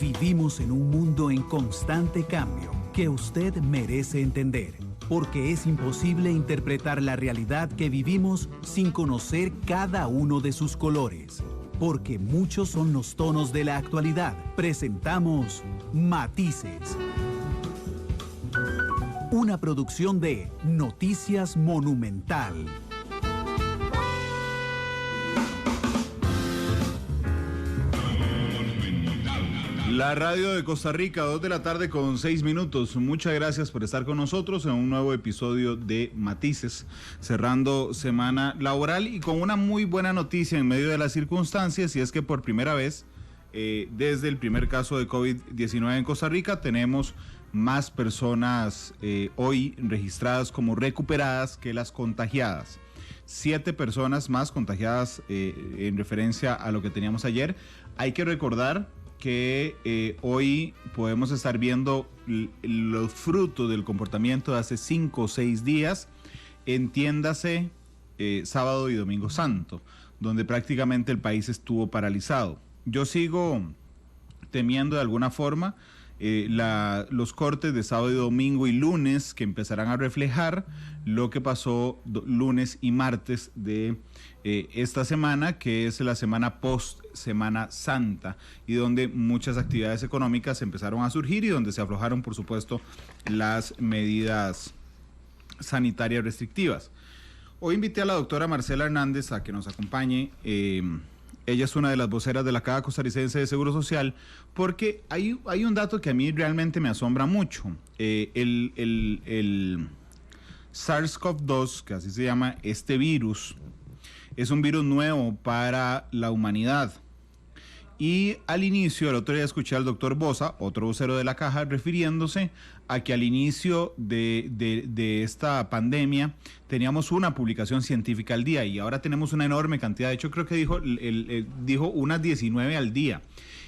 Vivimos en un mundo en constante cambio que usted merece entender, porque es imposible interpretar la realidad que vivimos sin conocer cada uno de sus colores. Porque muchos son los tonos de la actualidad. Presentamos Matices. Una producción de Noticias Monumental. La radio de Costa Rica, 2 de la tarde con 6 minutos. Muchas gracias por estar con nosotros en un nuevo episodio de Matices, cerrando semana laboral y con una muy buena noticia en medio de las circunstancias, y es que por primera vez, desde el primer caso de COVID-19 en Costa Rica, tenemos más personas hoy registradas como recuperadas que las contagiadas. 7 personas más contagiadas en referencia a lo que teníamos ayer. Hay que recordar que hoy podemos estar viendo los frutos del comportamiento de hace 5 o 6 días, entiéndase sábado y domingo santo, donde prácticamente el país estuvo paralizado. Yo sigo temiendo de alguna forma los cortes de sábado y domingo y lunes, que empezarán a reflejar lo que pasó lunes y martes de esta semana, que es la semana post Semana Santa, y donde muchas actividades económicas empezaron a surgir y donde se aflojaron, por supuesto, las medidas sanitarias restrictivas. Hoy invité a la doctora Marcela Hernández a que nos acompañe. Ella es una de las voceras de la Caja Costarricense de Seguro Social, porque hay un dato que a mí realmente me asombra mucho. El SARS-CoV-2, que así se llama este virus, es un virus nuevo para la humanidad. Y al inicio, el otro día escuché al doctor Bosa, otro vocero de la Caja, refiriéndose a que al inicio de esta pandemia teníamos una publicación científica al día, y ahora tenemos una enorme cantidad. De hecho, creo que dijo unas 19 al día.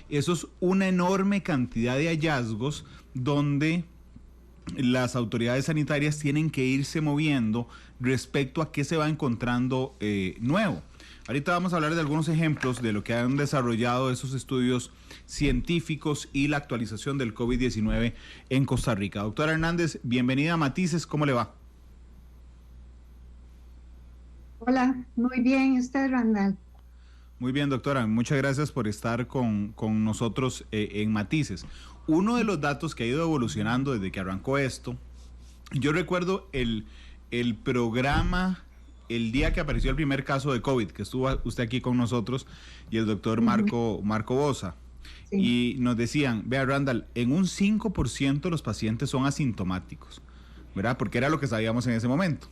Eso es una enorme cantidad de hallazgos donde las autoridades sanitarias tienen que irse moviendo respecto a qué se va encontrando nuevo. Ahorita vamos a hablar de algunos ejemplos de lo que han desarrollado esos estudios científicos y la actualización del COVID-19 en Costa Rica. Doctora Hernández, bienvenida a Matices, ¿cómo le va? Hola, muy bien, ¿usted, Randall? Muy bien, doctora, muchas gracias por estar con nosotros en Matices. Uno de los datos que ha ido evolucionando desde que arrancó esto, yo recuerdo el programa, el día que apareció el primer caso de COVID, que estuvo usted aquí con nosotros, y el doctor Marco Bosa. Sí. Y nos decían, vea, Randall, en un 5% los pacientes son asintomáticos, ¿verdad? Porque era lo que sabíamos en ese momento.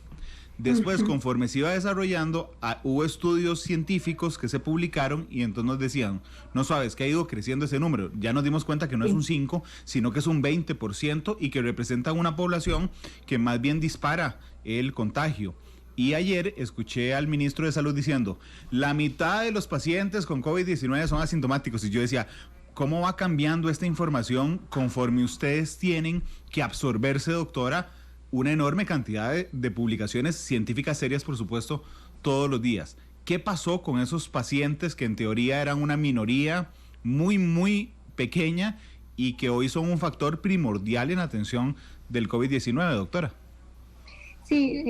Después, conforme se iba desarrollando, hubo estudios científicos que se publicaron y entonces nos decían, no sabes que ha ido creciendo ese número. Ya nos dimos cuenta que no es un 5, sino que es un 20% y que representa una población que más bien dispara el contagio. Y ayer escuché al ministro de Salud diciendo, la mitad de los pacientes con COVID-19 son asintomáticos. Y yo decía, ¿cómo va cambiando esta información conforme ustedes tienen que absorberse, doctora, una enorme cantidad de publicaciones científicas serias, por supuesto, todos los días? ¿Qué pasó con esos pacientes que en teoría eran una minoría muy, muy pequeña y que hoy son un factor primordial en la atención del COVID-19, doctora? Sí,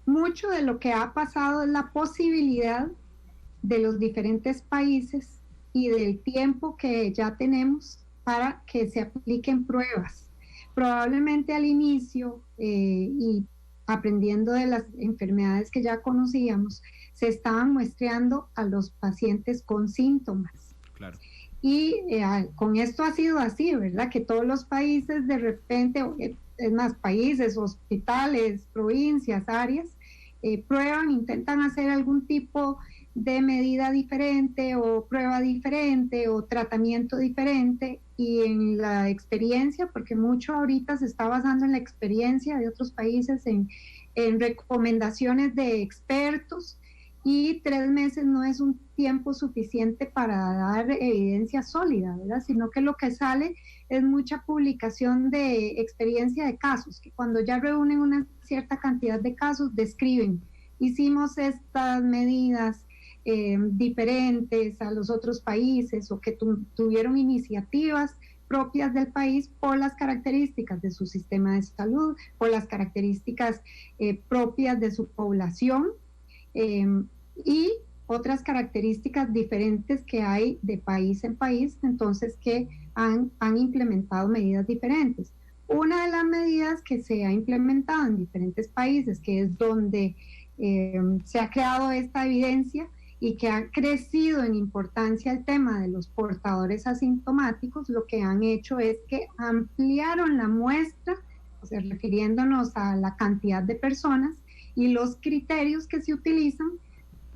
mucho de lo que ha pasado es la posibilidad de los diferentes países y del tiempo que ya tenemos para que se apliquen pruebas. Probablemente al inicio y aprendiendo de las enfermedades que ya conocíamos, se estaban muestreando a los pacientes con síntomas. Claro. Y con esto ha sido así, ¿verdad? Que todos los países de repente, es más, países, hospitales, provincias, áreas, prueban, intentan hacer algún tipo de medida diferente o prueba diferente o tratamiento diferente, y en la experiencia, porque mucho ahorita se está basando en la experiencia de otros países, en recomendaciones de expertos, y 3 meses no es un tiempo suficiente para dar evidencia sólida, ¿verdad? Sino que lo que sale es mucha publicación de experiencia de casos, que cuando ya reúnen una cierta cantidad de casos, describen, hicimos estas medidas, diferentes a los otros países o que tuvieron iniciativas propias del país por las características de su sistema de salud, por las características propias de su población y otras características diferentes que hay de país en país, entonces que han implementado medidas diferentes. Una de las medidas que se ha implementado en diferentes países, que es donde se ha creado esta evidencia y que ha crecido en importancia el tema de los portadores asintomáticos, lo que han hecho es que ampliaron la muestra, o sea, refiriéndonos a la cantidad de personas y los criterios que se utilizan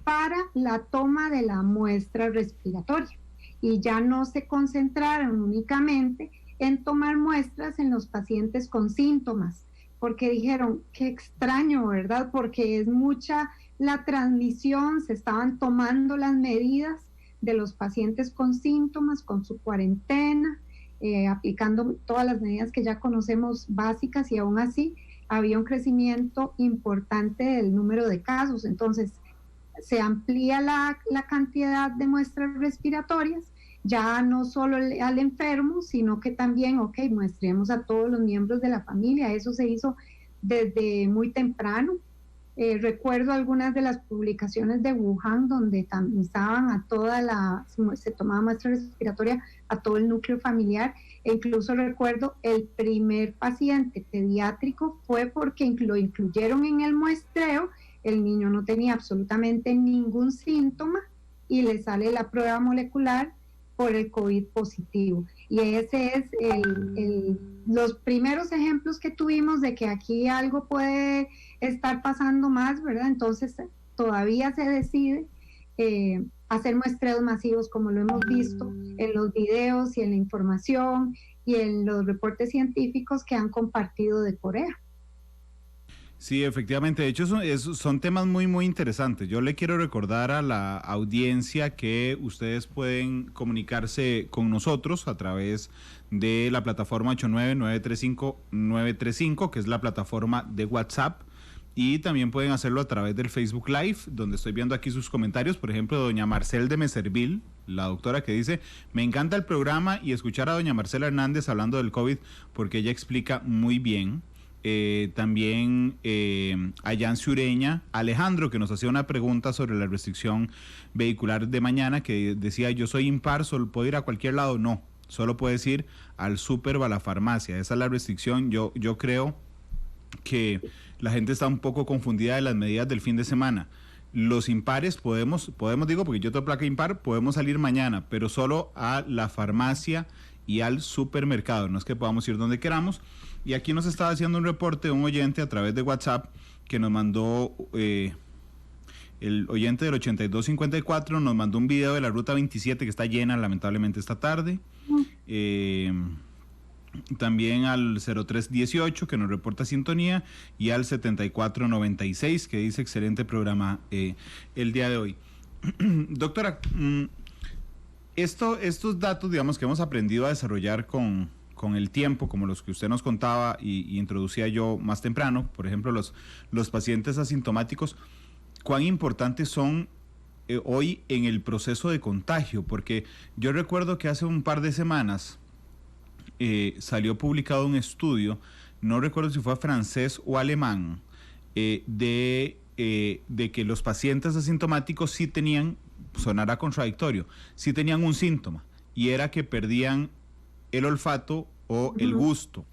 para la toma de la muestra respiratoria. Y ya no se concentraron únicamente en tomar muestras en los pacientes con síntomas, porque dijeron, qué extraño, ¿verdad? Porque es mucha la transmisión, se estaban tomando las medidas de los pacientes con síntomas, con su cuarentena, aplicando todas las medidas que ya conocemos básicas, y aún así había un crecimiento importante del número de casos. Entonces se amplía la cantidad de muestras respiratorias, ya no solo al enfermo, sino que también, muestremos a todos los miembros de la familia. Eso se hizo desde muy temprano. Recuerdo algunas de las publicaciones de Wuhan donde tamizaban a se tomaba muestra respiratoria a todo el núcleo familiar, e incluso recuerdo el primer paciente pediátrico fue porque lo incluyeron en el muestreo, el niño no tenía absolutamente ningún síntoma y le sale la prueba molecular por el COVID positivo. Y ese es los primeros ejemplos que tuvimos de que aquí algo puede estar pasando más, ¿verdad? Entonces todavía se decide hacer muestreos masivos, como lo hemos visto en los videos y en la información y en los reportes científicos que han compartido de Corea. Sí, efectivamente. De hecho, son temas muy, muy interesantes. Yo le quiero recordar a la audiencia que ustedes pueden comunicarse con nosotros a través de la plataforma 89935-935, que es la plataforma de WhatsApp. Y también pueden hacerlo a través del Facebook Live, donde estoy viendo aquí sus comentarios. Por ejemplo, doña Marcel de Meservil, la doctora, que dice: me encanta el programa y escuchar a doña Marcela Hernández hablando del COVID porque ella explica muy bien. También a Jan Sureña, Alejandro, que nos hacía una pregunta sobre la restricción vehicular de mañana, que decía: yo soy impar, ¿solo puedo ir a cualquier lado? No, solo puedes ir al súper o a la farmacia. Esa es la restricción. Yo creo que la gente está un poco confundida de las medidas del fin de semana. Los impares podemos digo, porque yo tengo placa impar, podemos salir mañana, pero solo a la farmacia y al supermercado. No es que podamos ir donde queramos. Y aquí nos estaba haciendo un reporte un oyente a través de WhatsApp que nos mandó, el oyente del 8254 nos mandó un video de la ruta 27 que está llena lamentablemente esta tarde. También al 0318 que nos reporta sintonía, y al 7496 que dice excelente programa el día de hoy. Doctora, estos datos, digamos, que hemos aprendido a desarrollar con el tiempo, como los que usted nos contaba y introducía yo más temprano, por ejemplo, los pacientes asintomáticos, ¿cuán importantes son hoy en el proceso de contagio? Porque yo recuerdo que hace un par de semanas salió publicado un estudio, no recuerdo si fue francés o alemán, de que los pacientes asintomáticos sí tenían, sonará contradictorio, sí tenían un síntoma, y era que perdían el olfato o el gusto.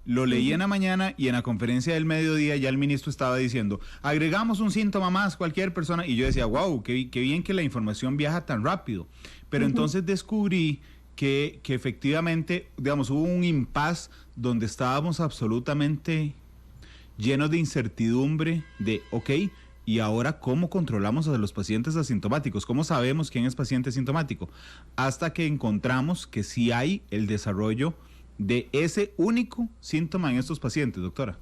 Lo leí en la mañana, y en la conferencia del mediodía ya el ministro estaba diciendo: agregamos un síntoma más, cualquier persona. Y yo decía: wow, qué bien que la información viaja tan rápido. Pero entonces descubrí que efectivamente, digamos, hubo un impasse donde estábamos absolutamente llenos de incertidumbre de, ¿y ahora cómo controlamos a los pacientes asintomáticos? ¿Cómo sabemos quién es paciente asintomático? Hasta que encontramos que sí hay el desarrollo de ese único síntoma en estos pacientes, doctora.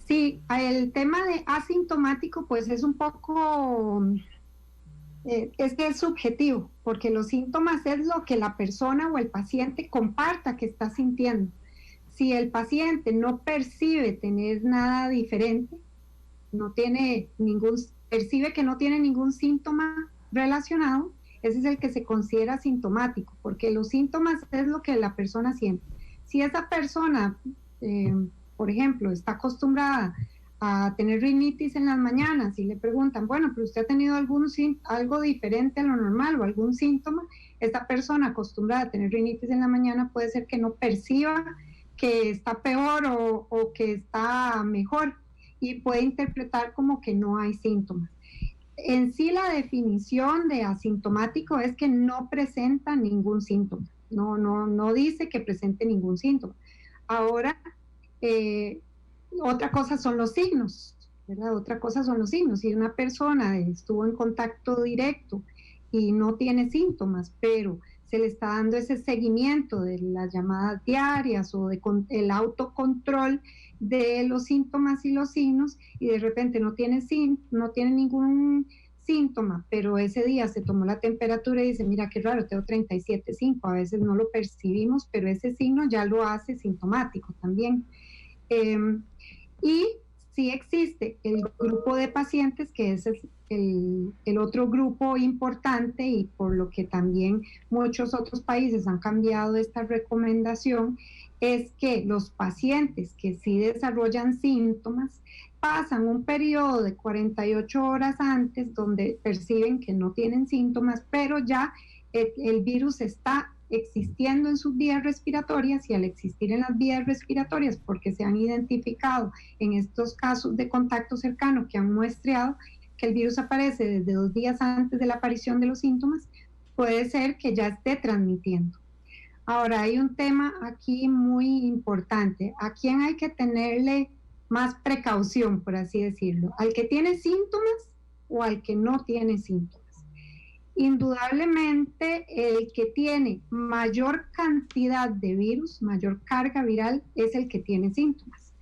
Sí, el tema de asintomático pues es un poco, es que es subjetivo, porque los síntomas es lo que la persona o el paciente comparta que está sintiendo. Si el paciente no percibe tener nada diferente, no tiene ningún percibe que no tiene ningún síntoma relacionado, ese es el que se considera sintomático, porque los síntomas es lo que la persona siente. Si esa persona, por ejemplo, está acostumbrada a tener rinitis en las mañanas y le preguntan, bueno, pero usted ha tenido algo diferente a lo normal o algún síntoma, esta persona acostumbrada a tener rinitis en la mañana puede ser que no perciba que está peor o que está mejor y puede interpretar como que no hay síntomas. En sí la definición de asintomático es que no presenta ningún síntoma, no dice que presente ningún síntoma. Ahora, otra cosa son los signos, ¿verdad? Otra cosa son los signos. Si una persona estuvo en contacto directo y no tiene síntomas, pero se le está dando ese seguimiento de las llamadas diarias o el autocontrol de los síntomas y los signos, y de repente no tiene ningún síntoma, pero ese día se tomó la temperatura y dice, mira qué raro, tengo 37,5, a veces no lo percibimos, pero ese signo ya lo hace sintomático también. Y sí existe el grupo de pacientes, que ese es el otro grupo importante y por lo que también muchos otros países han cambiado esta recomendación, es que los pacientes que sí desarrollan síntomas pasan un periodo de 48 horas antes donde perciben que no tienen síntomas, pero ya el virus está existiendo en sus vías respiratorias, y al existir en las vías respiratorias, porque se han identificado en estos casos de contacto cercano que han muestreado que el virus aparece desde 2 días antes de la aparición de los síntomas, puede ser que ya esté transmitiendo. Ahora, hay un tema aquí muy importante. ¿A quién hay que tenerle más precaución, por así decirlo? ¿Al que tiene síntomas o al que no tiene síntomas? Indudablemente, el que tiene mayor cantidad de virus, mayor carga viral, es el que tiene síntomas.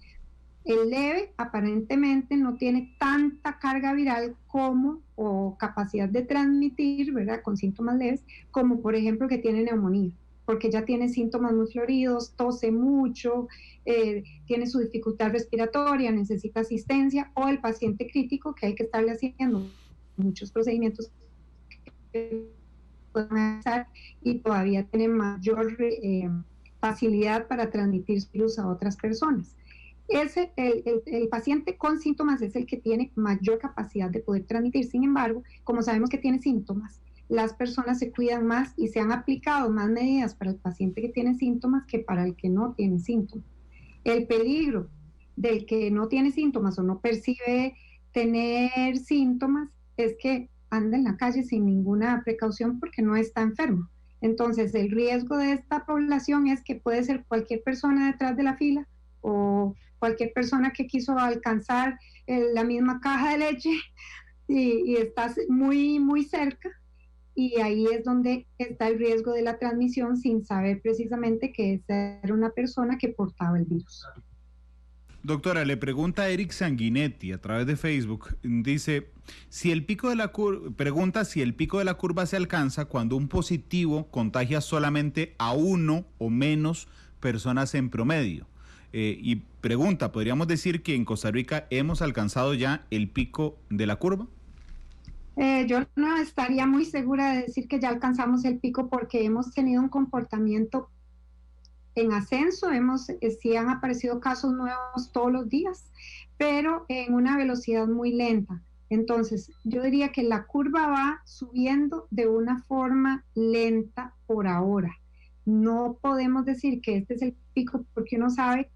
El leve aparentemente no tiene tanta carga viral o capacidad de transmitir, ¿verdad?, con síntomas leves, como por ejemplo que tiene neumonía, porque ya tiene síntomas muy floridos, tose mucho, tiene su dificultad respiratoria, necesita asistencia, o el paciente crítico que hay que estarle haciendo muchos procedimientos y todavía tiene mayor facilidad para transmitir virus a otras personas. El paciente con síntomas es el que tiene mayor capacidad de poder transmitir. Sin embargo, como sabemos que tiene síntomas, las personas se cuidan más y se han aplicado más medidas para el paciente que tiene síntomas que para el que no tiene síntomas. El peligro del que no tiene síntomas o no percibe tener síntomas es que anda en la calle sin ninguna precaución porque no está enfermo. Entonces, el riesgo de esta población es que puede ser cualquier persona detrás de la fila o cualquier persona que quiso alcanzar la misma caja de leche y está muy, muy cerca, y ahí es donde está el riesgo de la transmisión sin saber precisamente que esa era una persona que portaba el virus. Doctora, le pregunta a Eric Sanguinetti a través de Facebook, dice, si el pico de la pregunta si el pico de la curva se alcanza cuando un positivo contagia solamente a 1 o menos personas en promedio. Y pregunta, ¿podríamos decir que en Costa Rica hemos alcanzado ya el pico de la curva? Yo no estaría muy segura de decir que ya alcanzamos el pico, porque hemos tenido un comportamiento en ascenso, sí han aparecido casos nuevos todos los días, pero en una velocidad muy lenta. Entonces, yo diría que la curva va subiendo de una forma lenta por ahora. No podemos decir que este es el pico porque uno sabe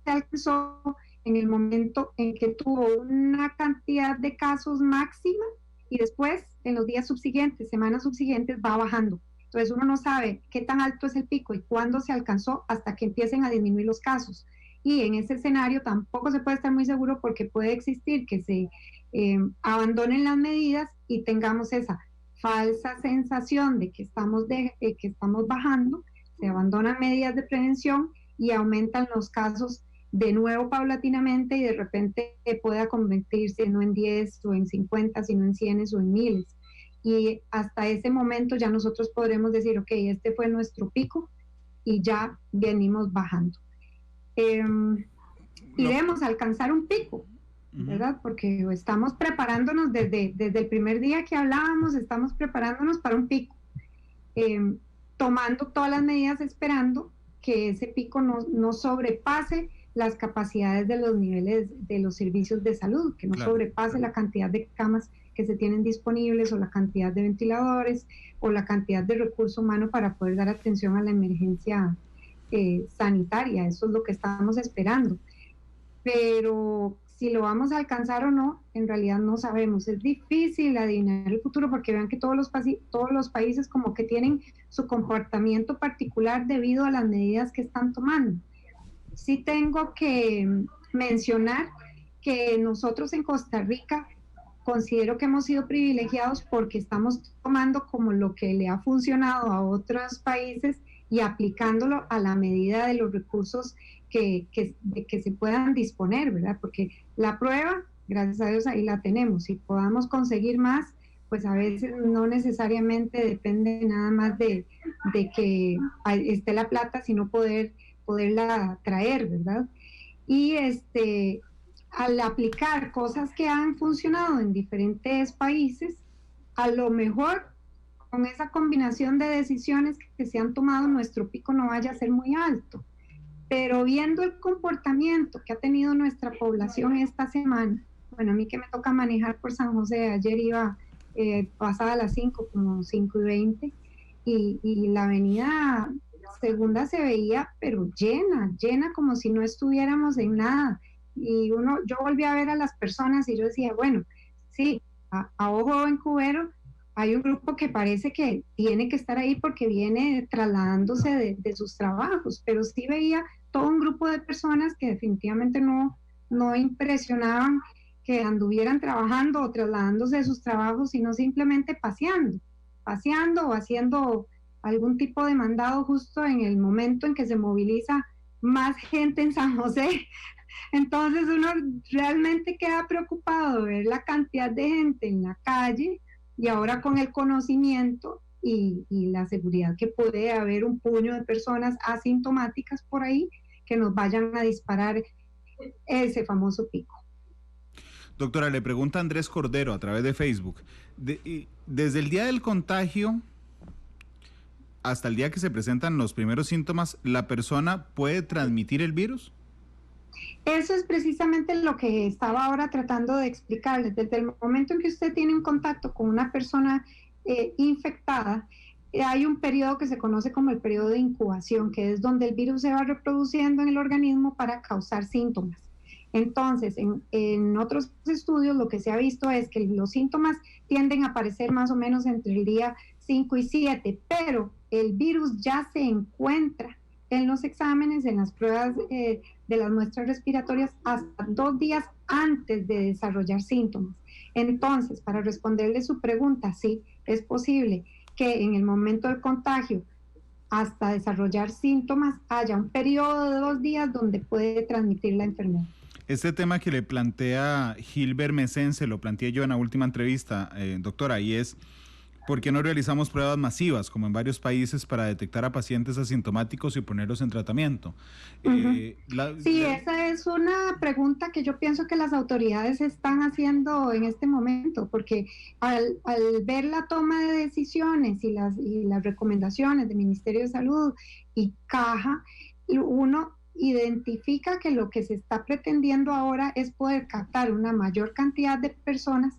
que alcanzó en el momento en que tuvo una cantidad de casos máxima y después, en los días subsiguientes, semanas subsiguientes, va bajando. Entonces uno no sabe qué tan alto es el pico y cuándo se alcanzó hasta que empiecen a disminuir los casos. Y en ese escenario tampoco se puede estar muy seguro, porque puede existir que se abandonen las medidas y tengamos esa falsa sensación de que estamos bajando, se abandonan medidas de prevención y aumentan los casos de nuevo paulatinamente, y de repente pueda convertirse no en 10 o en 50, sino en 100 o en miles. Y hasta ese momento ya nosotros podremos decir, ok, este fue nuestro pico y ya venimos bajando. Iremos a alcanzar un pico. ¿verdad? Porque estamos preparándonos desde el primer día que hablábamos, estamos preparándonos para un pico, tomando todas las medidas esperando que ese pico no sobrepase las capacidades de los niveles de los servicios de salud, que no sobrepase la cantidad de camas que se tienen disponibles o la cantidad de ventiladores o la cantidad de recurso humano para poder dar atención a la emergencia sanitaria. Eso es lo que estamos esperando. Pero si lo vamos a alcanzar o no, en realidad no sabemos. Es difícil adivinar el futuro porque vean que todos los países como que tienen su comportamiento particular debido a las medidas que están tomando. Sí tengo que mencionar que nosotros en Costa Rica considero que hemos sido privilegiados porque estamos tomando como lo que le ha funcionado a otros países y aplicándolo a la medida de los recursos que se puedan disponer, ¿verdad? Porque la prueba, gracias a Dios, ahí la tenemos. Si podamos conseguir más, pues a veces no necesariamente depende nada más de que esté la plata, sino poderla traer, ¿verdad? Y al aplicar cosas que han funcionado en diferentes países, a lo mejor con esa combinación de decisiones que se han tomado, nuestro pico no vaya a ser muy alto. Pero viendo el comportamiento que ha tenido nuestra población esta semana, bueno, a mí que me toca manejar por San José, ayer iba pasada las 5, como 5:20, y la avenida Segunda se veía, pero llena como si no estuviéramos en nada. Y yo volví a ver a las personas y yo decía, bueno, sí, a ojo en cubero, hay un grupo que parece que tiene que estar ahí porque viene trasladándose de sus trabajos, pero sí veía todo un grupo de personas que definitivamente no impresionaban que anduvieran trabajando o trasladándose de sus trabajos, sino simplemente paseando o haciendo algún tipo de mandado justo en el momento en que se moviliza más gente en San José. Entonces uno realmente queda preocupado de ver la cantidad de gente en la calle y ahora con el conocimiento y la seguridad que puede haber un puño de personas asintomáticas por ahí que nos vayan a disparar ese famoso pico. Doctora, le pregunta Andrés Cordero a través de Facebook, desde el día del contagio hasta el día que se presentan los primeros síntomas, ¿la persona puede transmitir el virus? Eso es precisamente lo que estaba ahora tratando de explicarles. Desde el momento en que usted tiene un contacto con una persona infectada, hay un periodo que se conoce como el periodo de incubación, que es donde el virus se va reproduciendo en el organismo para causar síntomas. Entonces, en otros estudios lo que se ha visto es que los síntomas tienden a aparecer más o menos entre el día 5 y 7, pero el virus ya se encuentra en los exámenes, en las pruebas de las muestras respiratorias hasta 2 días antes de desarrollar síntomas. Entonces, para responderle su pregunta, sí, es posible que en el momento del contagio hasta desarrollar síntomas haya un periodo de 2 días donde puede transmitir la enfermedad. Este tema que le plantea Gilbert Mecense, lo planteé yo en la última entrevista, doctora, y es ¿por qué no realizamos pruebas masivas, como en varios países, para detectar a pacientes asintomáticos y ponerlos en tratamiento? Sí, esa es una pregunta que yo pienso que las autoridades están haciendo en este momento, porque al ver la toma de decisiones y las recomendaciones del Ministerio de Salud y Caja, uno identifica que lo que se está pretendiendo ahora es poder captar una mayor cantidad de personas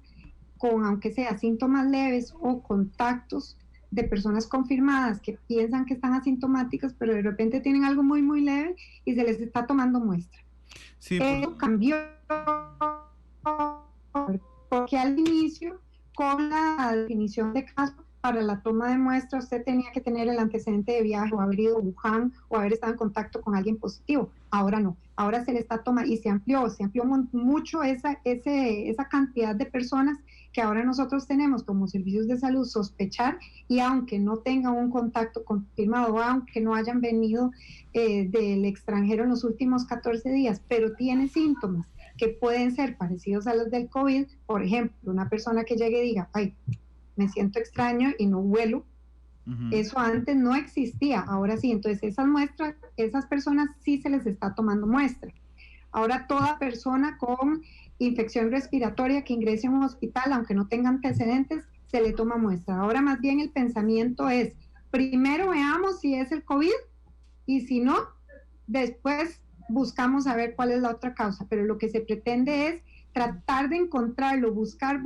con, aunque sea síntomas leves o contactos de personas confirmadas que piensan que están asintomáticas, pero de repente tienen algo muy, muy leve y se les está tomando muestra. Sí, eso cambió porque al inicio, con la definición de caso, para la toma de muestra usted tenía que tener el antecedente de viaje o haber ido a Wuhan o haber estado en contacto con alguien positivo. Ahora no, ahora se le está tomando y se amplió mucho esa cantidad de personas que ahora nosotros tenemos como servicios de salud sospechar, y aunque no tengan un contacto confirmado, aunque no hayan venido del extranjero en los últimos 14 días, pero tiene síntomas que pueden ser parecidos a los del COVID, por ejemplo, una persona que llegue y diga, ay, me siento extraño y no huelo. Eso antes no existía, ahora sí. Entonces esas personas sí se les está tomando muestra. Ahora toda persona con infección respiratoria que ingrese a un hospital, aunque no tenga antecedentes, se le toma muestra. Ahora más bien el pensamiento es, primero veamos si es el COVID y si no, después buscamos a ver cuál es la otra causa, pero lo que se pretende es tratar de encontrarlo, buscar,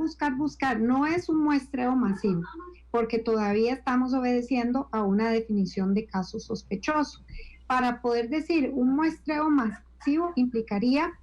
no es un muestreo masivo, porque todavía estamos obedeciendo a una definición de caso sospechoso. Para poder decir un muestreo masivo implicaría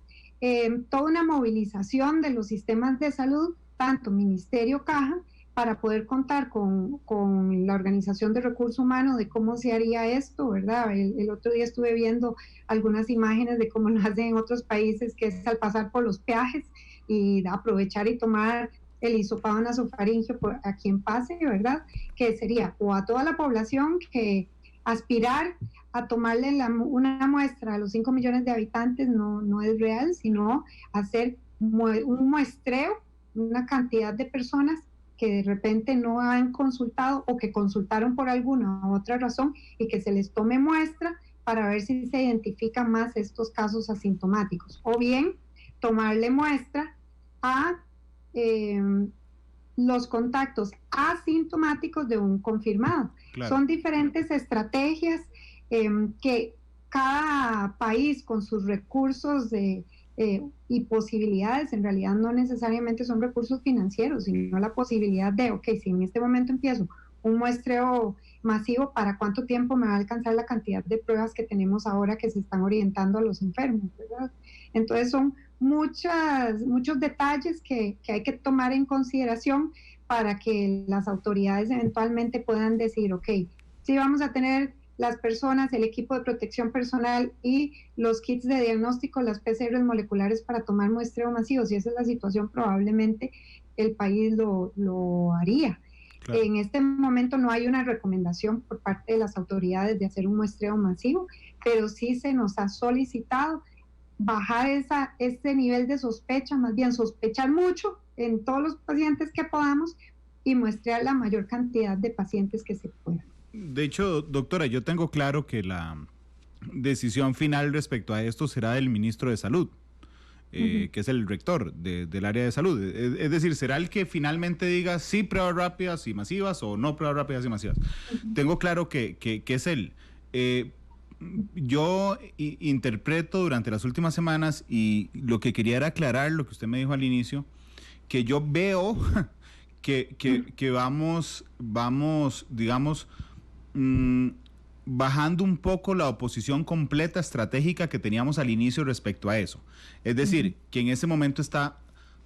toda una movilización de los sistemas de salud, tanto Ministerio, Caja, para poder contar con la Organización de Recursos Humanos de cómo se haría esto, ¿verdad? El otro día estuve viendo algunas imágenes de cómo lo hacen en otros países, que es al pasar por los peajes y aprovechar y tomar el hisopado nasofaríngeo por a quien pase, ¿verdad? Que sería o a toda la población que aspirar a tomarle una muestra a los 5 millones de habitantes no es real, sino hacer un muestreo, una cantidad de personas que de repente no han consultado o que consultaron por alguna u otra razón y que se les tome muestra para ver si se identifican más estos casos asintomáticos. O bien tomarle muestra a los contactos asintomáticos de un confirmado. Claro. Son diferentes estrategias que cada país con sus recursos y posibilidades, en realidad no necesariamente son recursos financieros, sino la posibilidad de, ok, si en este momento empiezo un muestreo masivo, ¿para cuánto tiempo me va a alcanzar la cantidad de pruebas que tenemos ahora que se están orientando a los enfermos, ¿verdad? Entonces son muchos detalles que hay que tomar en consideración para que las autoridades eventualmente puedan decir, ok, sí vamos a tener las personas, el equipo de protección personal y los kits de diagnóstico, las PCRs moleculares para tomar muestreo masivo. Si esa es la situación, probablemente el país lo haría. Claro. En este momento no hay una recomendación por parte de las autoridades de hacer un muestreo masivo, pero sí se nos ha solicitado bajar ese nivel de sospecha, más bien sospechar mucho en todos los pacientes que podamos y muestrear la mayor cantidad de pacientes que se pueda. De hecho, doctora, yo tengo claro que la decisión final respecto a esto será del ministro de Salud, que es el rector del área de salud. Es decir, será el que finalmente diga sí pruebas rápidas y masivas o no pruebas rápidas y masivas. Tengo claro que es él. Yo interpreto durante las últimas semanas, y lo que quería era aclarar lo que usted me dijo al inicio, que yo veo que vamos, digamos, bajando un poco la oposición completa estratégica que teníamos al inicio respecto a eso. Es decir, que en ese momento está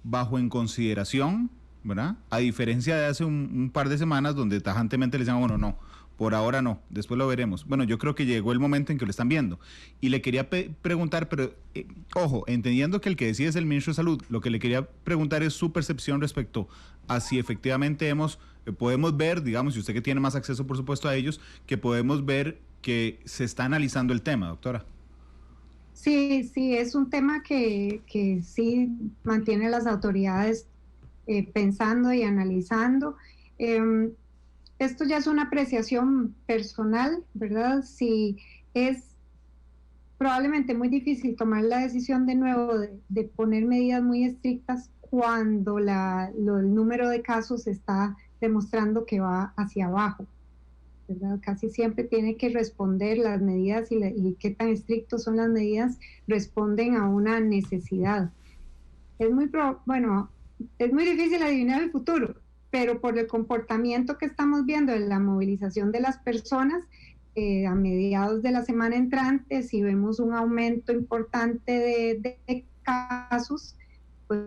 bajo en consideración, ¿verdad? A diferencia de hace un par de semanas donde tajantemente le decían, bueno, no, por ahora no, después lo veremos. Bueno, yo creo que llegó el momento en que lo están viendo. Y le quería preguntar, pero ojo, entendiendo que el que decide es el ministro de Salud, lo que le quería preguntar es su percepción respecto a si efectivamente podemos ver, digamos, y usted que tiene más acceso, por supuesto, a ellos, que podemos ver que se está analizando el tema, doctora. Sí, es un tema que sí mantiene las autoridades pensando y analizando. Esto ya es una apreciación personal, ¿verdad? Si es probablemente muy difícil tomar la decisión de nuevo de poner medidas muy estrictas cuando el número de casos está demostrando que va hacia abajo, ¿verdad? Casi siempre tiene que responder las medidas y qué tan estrictos son las medidas, responden a una necesidad. Es muy difícil adivinar el futuro, pero por el comportamiento que estamos viendo en la movilización de las personas, a mediados de la semana entrante, si vemos un aumento importante de casos, pues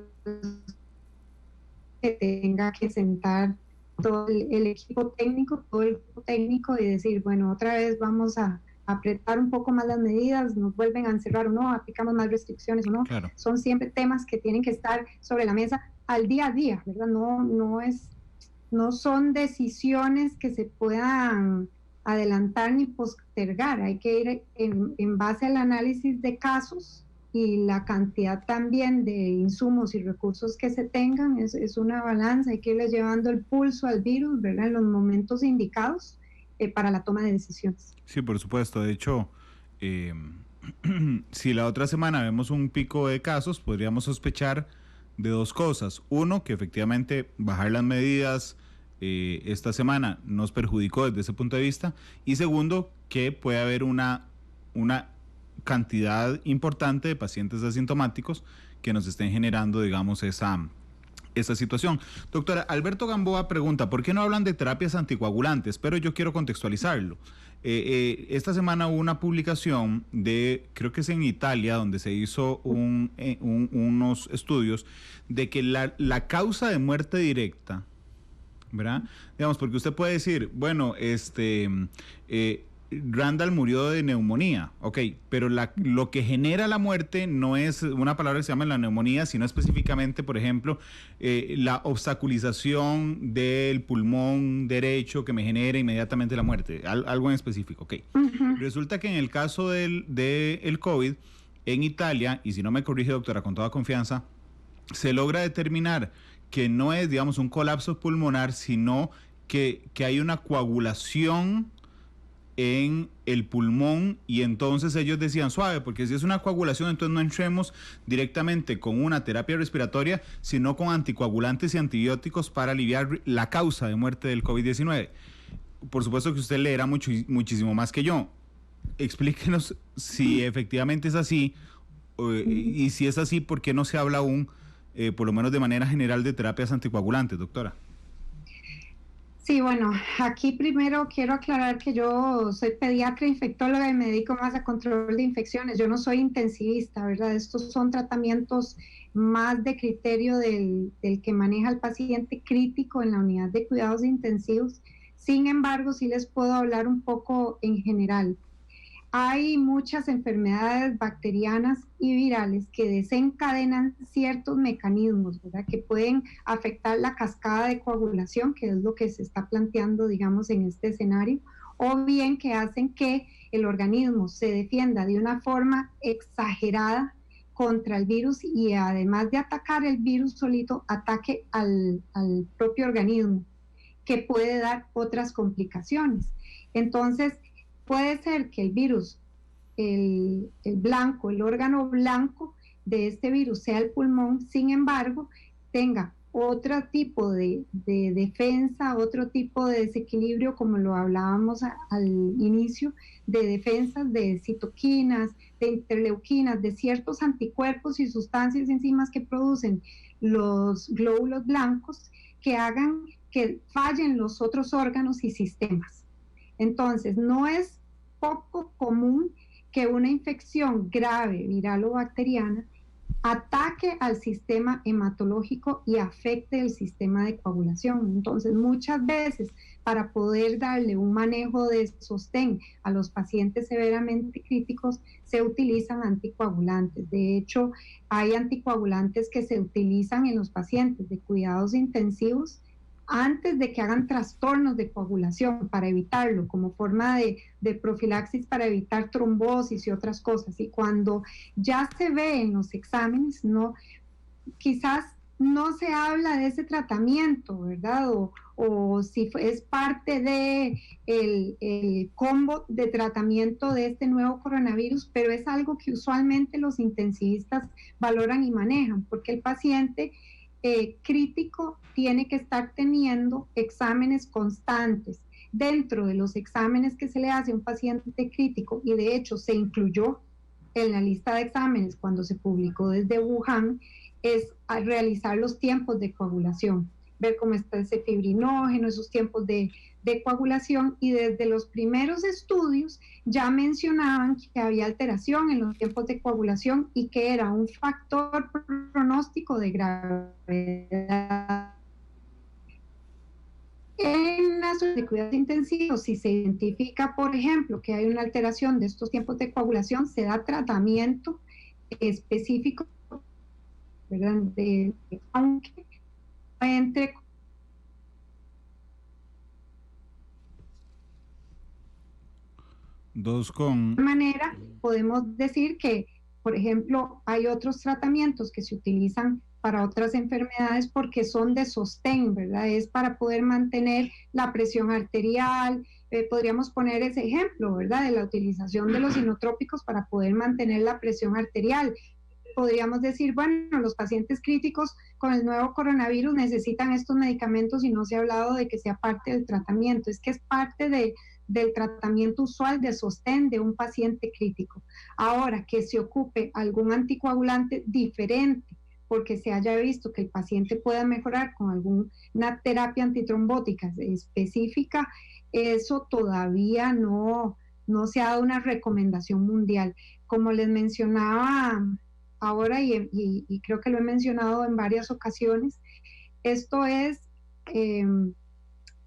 que tenga que sentar todo el equipo técnico y decir, bueno, otra vez vamos a apretar un poco más las medidas, nos vuelven a encerrar o no, aplicamos más restricciones o no. Claro. Son siempre temas que tienen que estar sobre la mesa al día a día, ¿verdad? No son decisiones que se puedan adelantar ni postergar, hay que ir en base al análisis de casos y la cantidad también de insumos y recursos que se tengan, es una balanza, hay que irle llevando el pulso al virus, ¿verdad? En los momentos indicados para la toma de decisiones. Sí, por supuesto, de hecho, si la otra semana vemos un pico de casos, podríamos sospechar de dos cosas. Uno, que efectivamente bajar las medidas esta semana nos perjudicó desde ese punto de vista. Y segundo, que puede haber una cantidad importante de pacientes asintomáticos que nos estén generando, digamos, esa situación. Doctora, Alberto Gamboa pregunta, ¿por qué no hablan de terapias anticoagulantes? Pero yo quiero contextualizarlo. Esta semana hubo una publicación creo que es en Italia, donde se hizo unos estudios de que la causa de muerte directa, ¿verdad? Digamos, porque usted puede decir, bueno, Randall murió de neumonía, ok, pero lo que genera la muerte no es una palabra que se llama la neumonía, sino específicamente, por ejemplo, la obstaculización del pulmón derecho que me genera inmediatamente la muerte, algo en específico, ok. Uh-huh. Resulta que en el caso del COVID, en Italia, y si no me corrige, doctora, con toda confianza, se logra determinar que no es, digamos, un colapso pulmonar, sino que hay una coagulación en el pulmón, y entonces ellos decían suave, porque si es una coagulación, entonces no entremos directamente con una terapia respiratoria, sino con anticoagulantes y antibióticos para aliviar la causa de muerte del COVID-19. Por supuesto que usted leerá muchísimo más que yo. Explíquenos si efectivamente es así, y si es así, ¿por qué no se habla aún, por lo menos de manera general, de terapias anticoagulantes, doctora? Sí, bueno, aquí primero quiero aclarar que yo soy pediatra, infectóloga y me dedico más a control de infecciones. Yo no soy intensivista, ¿verdad? Estos son tratamientos más de criterio del que maneja el paciente crítico en la unidad de cuidados intensivos. Sin embargo, sí les puedo hablar un poco en general. Hay muchas enfermedades bacterianas y virales que desencadenan ciertos mecanismos, ¿verdad?, que pueden afectar la cascada de coagulación, que es lo que se está planteando, digamos, en este escenario, o bien que hacen que el organismo se defienda de una forma exagerada contra el virus, y además de atacar el virus solito, ataque al propio organismo, que puede dar otras complicaciones. Entonces, puede ser que el virus, el blanco, el órgano blanco de este virus sea el pulmón, sin embargo, tenga otro tipo de defensa, otro tipo de desequilibrio, como lo hablábamos al inicio, de defensas de citoquinas, de interleuquinas, de ciertos anticuerpos y sustancias enzimas que producen los glóbulos blancos, que hagan que fallen los otros órganos y sistemas. Entonces, no es poco común que una infección grave, viral o bacteriana, ataque al sistema hematológico y afecte el sistema de coagulación. Entonces, muchas veces, para poder darle un manejo de sostén a los pacientes severamente críticos, se utilizan anticoagulantes. De hecho, hay anticoagulantes que se utilizan en los pacientes de cuidados intensivos antes de que hagan trastornos de coagulación, para evitarlo, como forma de profilaxis, para evitar trombosis y otras cosas. Y cuando ya se ve en los exámenes, quizás no se habla de ese tratamiento, ¿verdad? O si es parte de el combo de tratamiento de este nuevo coronavirus, pero es algo que usualmente los intensivistas valoran y manejan, porque el paciente crítico tiene que estar teniendo exámenes constantes. Dentro de los exámenes que se le hace a un paciente crítico, y de hecho se incluyó en la lista de exámenes cuando se publicó desde Wuhan, es realizar los tiempos de coagulación, ver cómo está ese fibrinógeno, esos tiempos de coagulación, y desde los primeros estudios ya mencionaban que había alteración en los tiempos de coagulación y que era un factor pronóstico de gravedad. En las unidades de cuidados intensivos, si se identifica, por ejemplo, que hay una alteración de estos tiempos de coagulación, se da tratamiento específico, ¿verdad?, aunque entre de manera, podemos decir que, por ejemplo, hay otros tratamientos que se utilizan para otras enfermedades porque son de sostén, ¿verdad? Es para poder mantener la presión arterial. Podríamos poner ese ejemplo, ¿verdad?, de la utilización de los inotrópicos para poder mantener la presión arterial. Podríamos decir, bueno, los pacientes críticos con el nuevo coronavirus necesitan estos medicamentos y no se ha hablado de que sea parte del tratamiento, es que es parte del tratamiento usual de sostén de un paciente crítico. Ahora, que se ocupe algún anticoagulante diferente porque se haya visto que el paciente pueda mejorar con alguna terapia antitrombótica específica, eso todavía no se ha dado una recomendación mundial. Como les mencionaba ahora y creo que lo he mencionado en varias ocasiones, esto es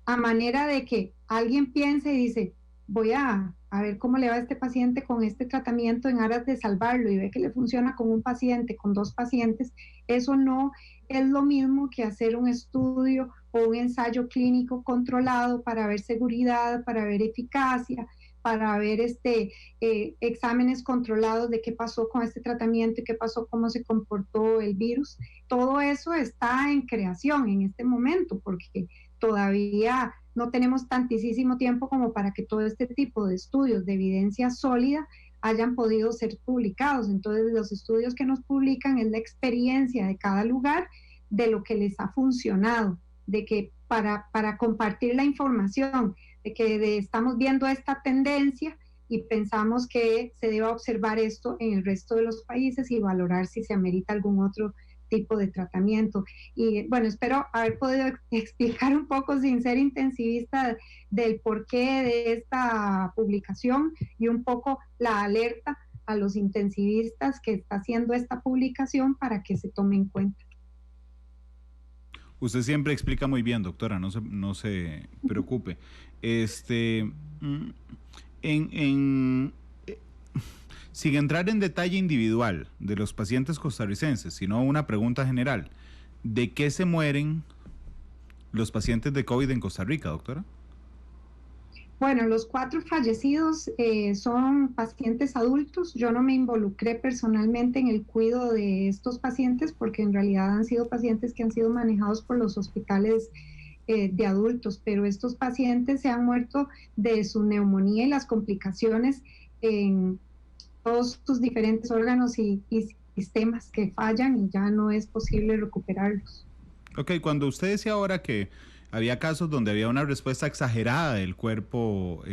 a manera de que alguien piense y dice, voy a ver cómo le va a este paciente con este tratamiento en aras de salvarlo, y ve que le funciona con un paciente, con 2 pacientes. Eso no es lo mismo que hacer un estudio o un ensayo clínico controlado para ver seguridad, para ver eficacia, para ver exámenes controlados de qué pasó con este tratamiento y qué pasó, cómo se comportó el virus. Todo eso está en creación en este momento, porque todavía no tenemos tantísimo tiempo como para que todo este tipo de estudios de evidencia sólida hayan podido ser publicados. Entonces, los estudios que nos publican es la experiencia de cada lugar, de lo que les ha funcionado, de que para compartir la información, de que estamos viendo esta tendencia y pensamos que se debe observar esto en el resto de los países y valorar si se amerita algún otro tipo de tratamiento. Y bueno, espero haber podido explicar un poco, sin ser intensivista, del porqué de esta publicación y un poco la alerta a los intensivistas que está haciendo esta publicación para que se tome en cuenta. Usted siempre explica muy bien, doctora, no se preocupe. Sin entrar en detalle individual de los pacientes costarricenses, sino una pregunta general, ¿de qué se mueren los pacientes de COVID en Costa Rica, doctora? Bueno, los 4 fallecidos son pacientes adultos. Yo no me involucré personalmente en el cuidado de estos pacientes porque en realidad han sido pacientes que han sido manejados por los hospitales de adultos, pero estos pacientes se han muerto de su neumonía y las complicaciones en todos sus diferentes órganos y sistemas que fallan y ya no es posible recuperarlos. Ok, cuando usted decía ahora que había casos donde había una respuesta exagerada del cuerpo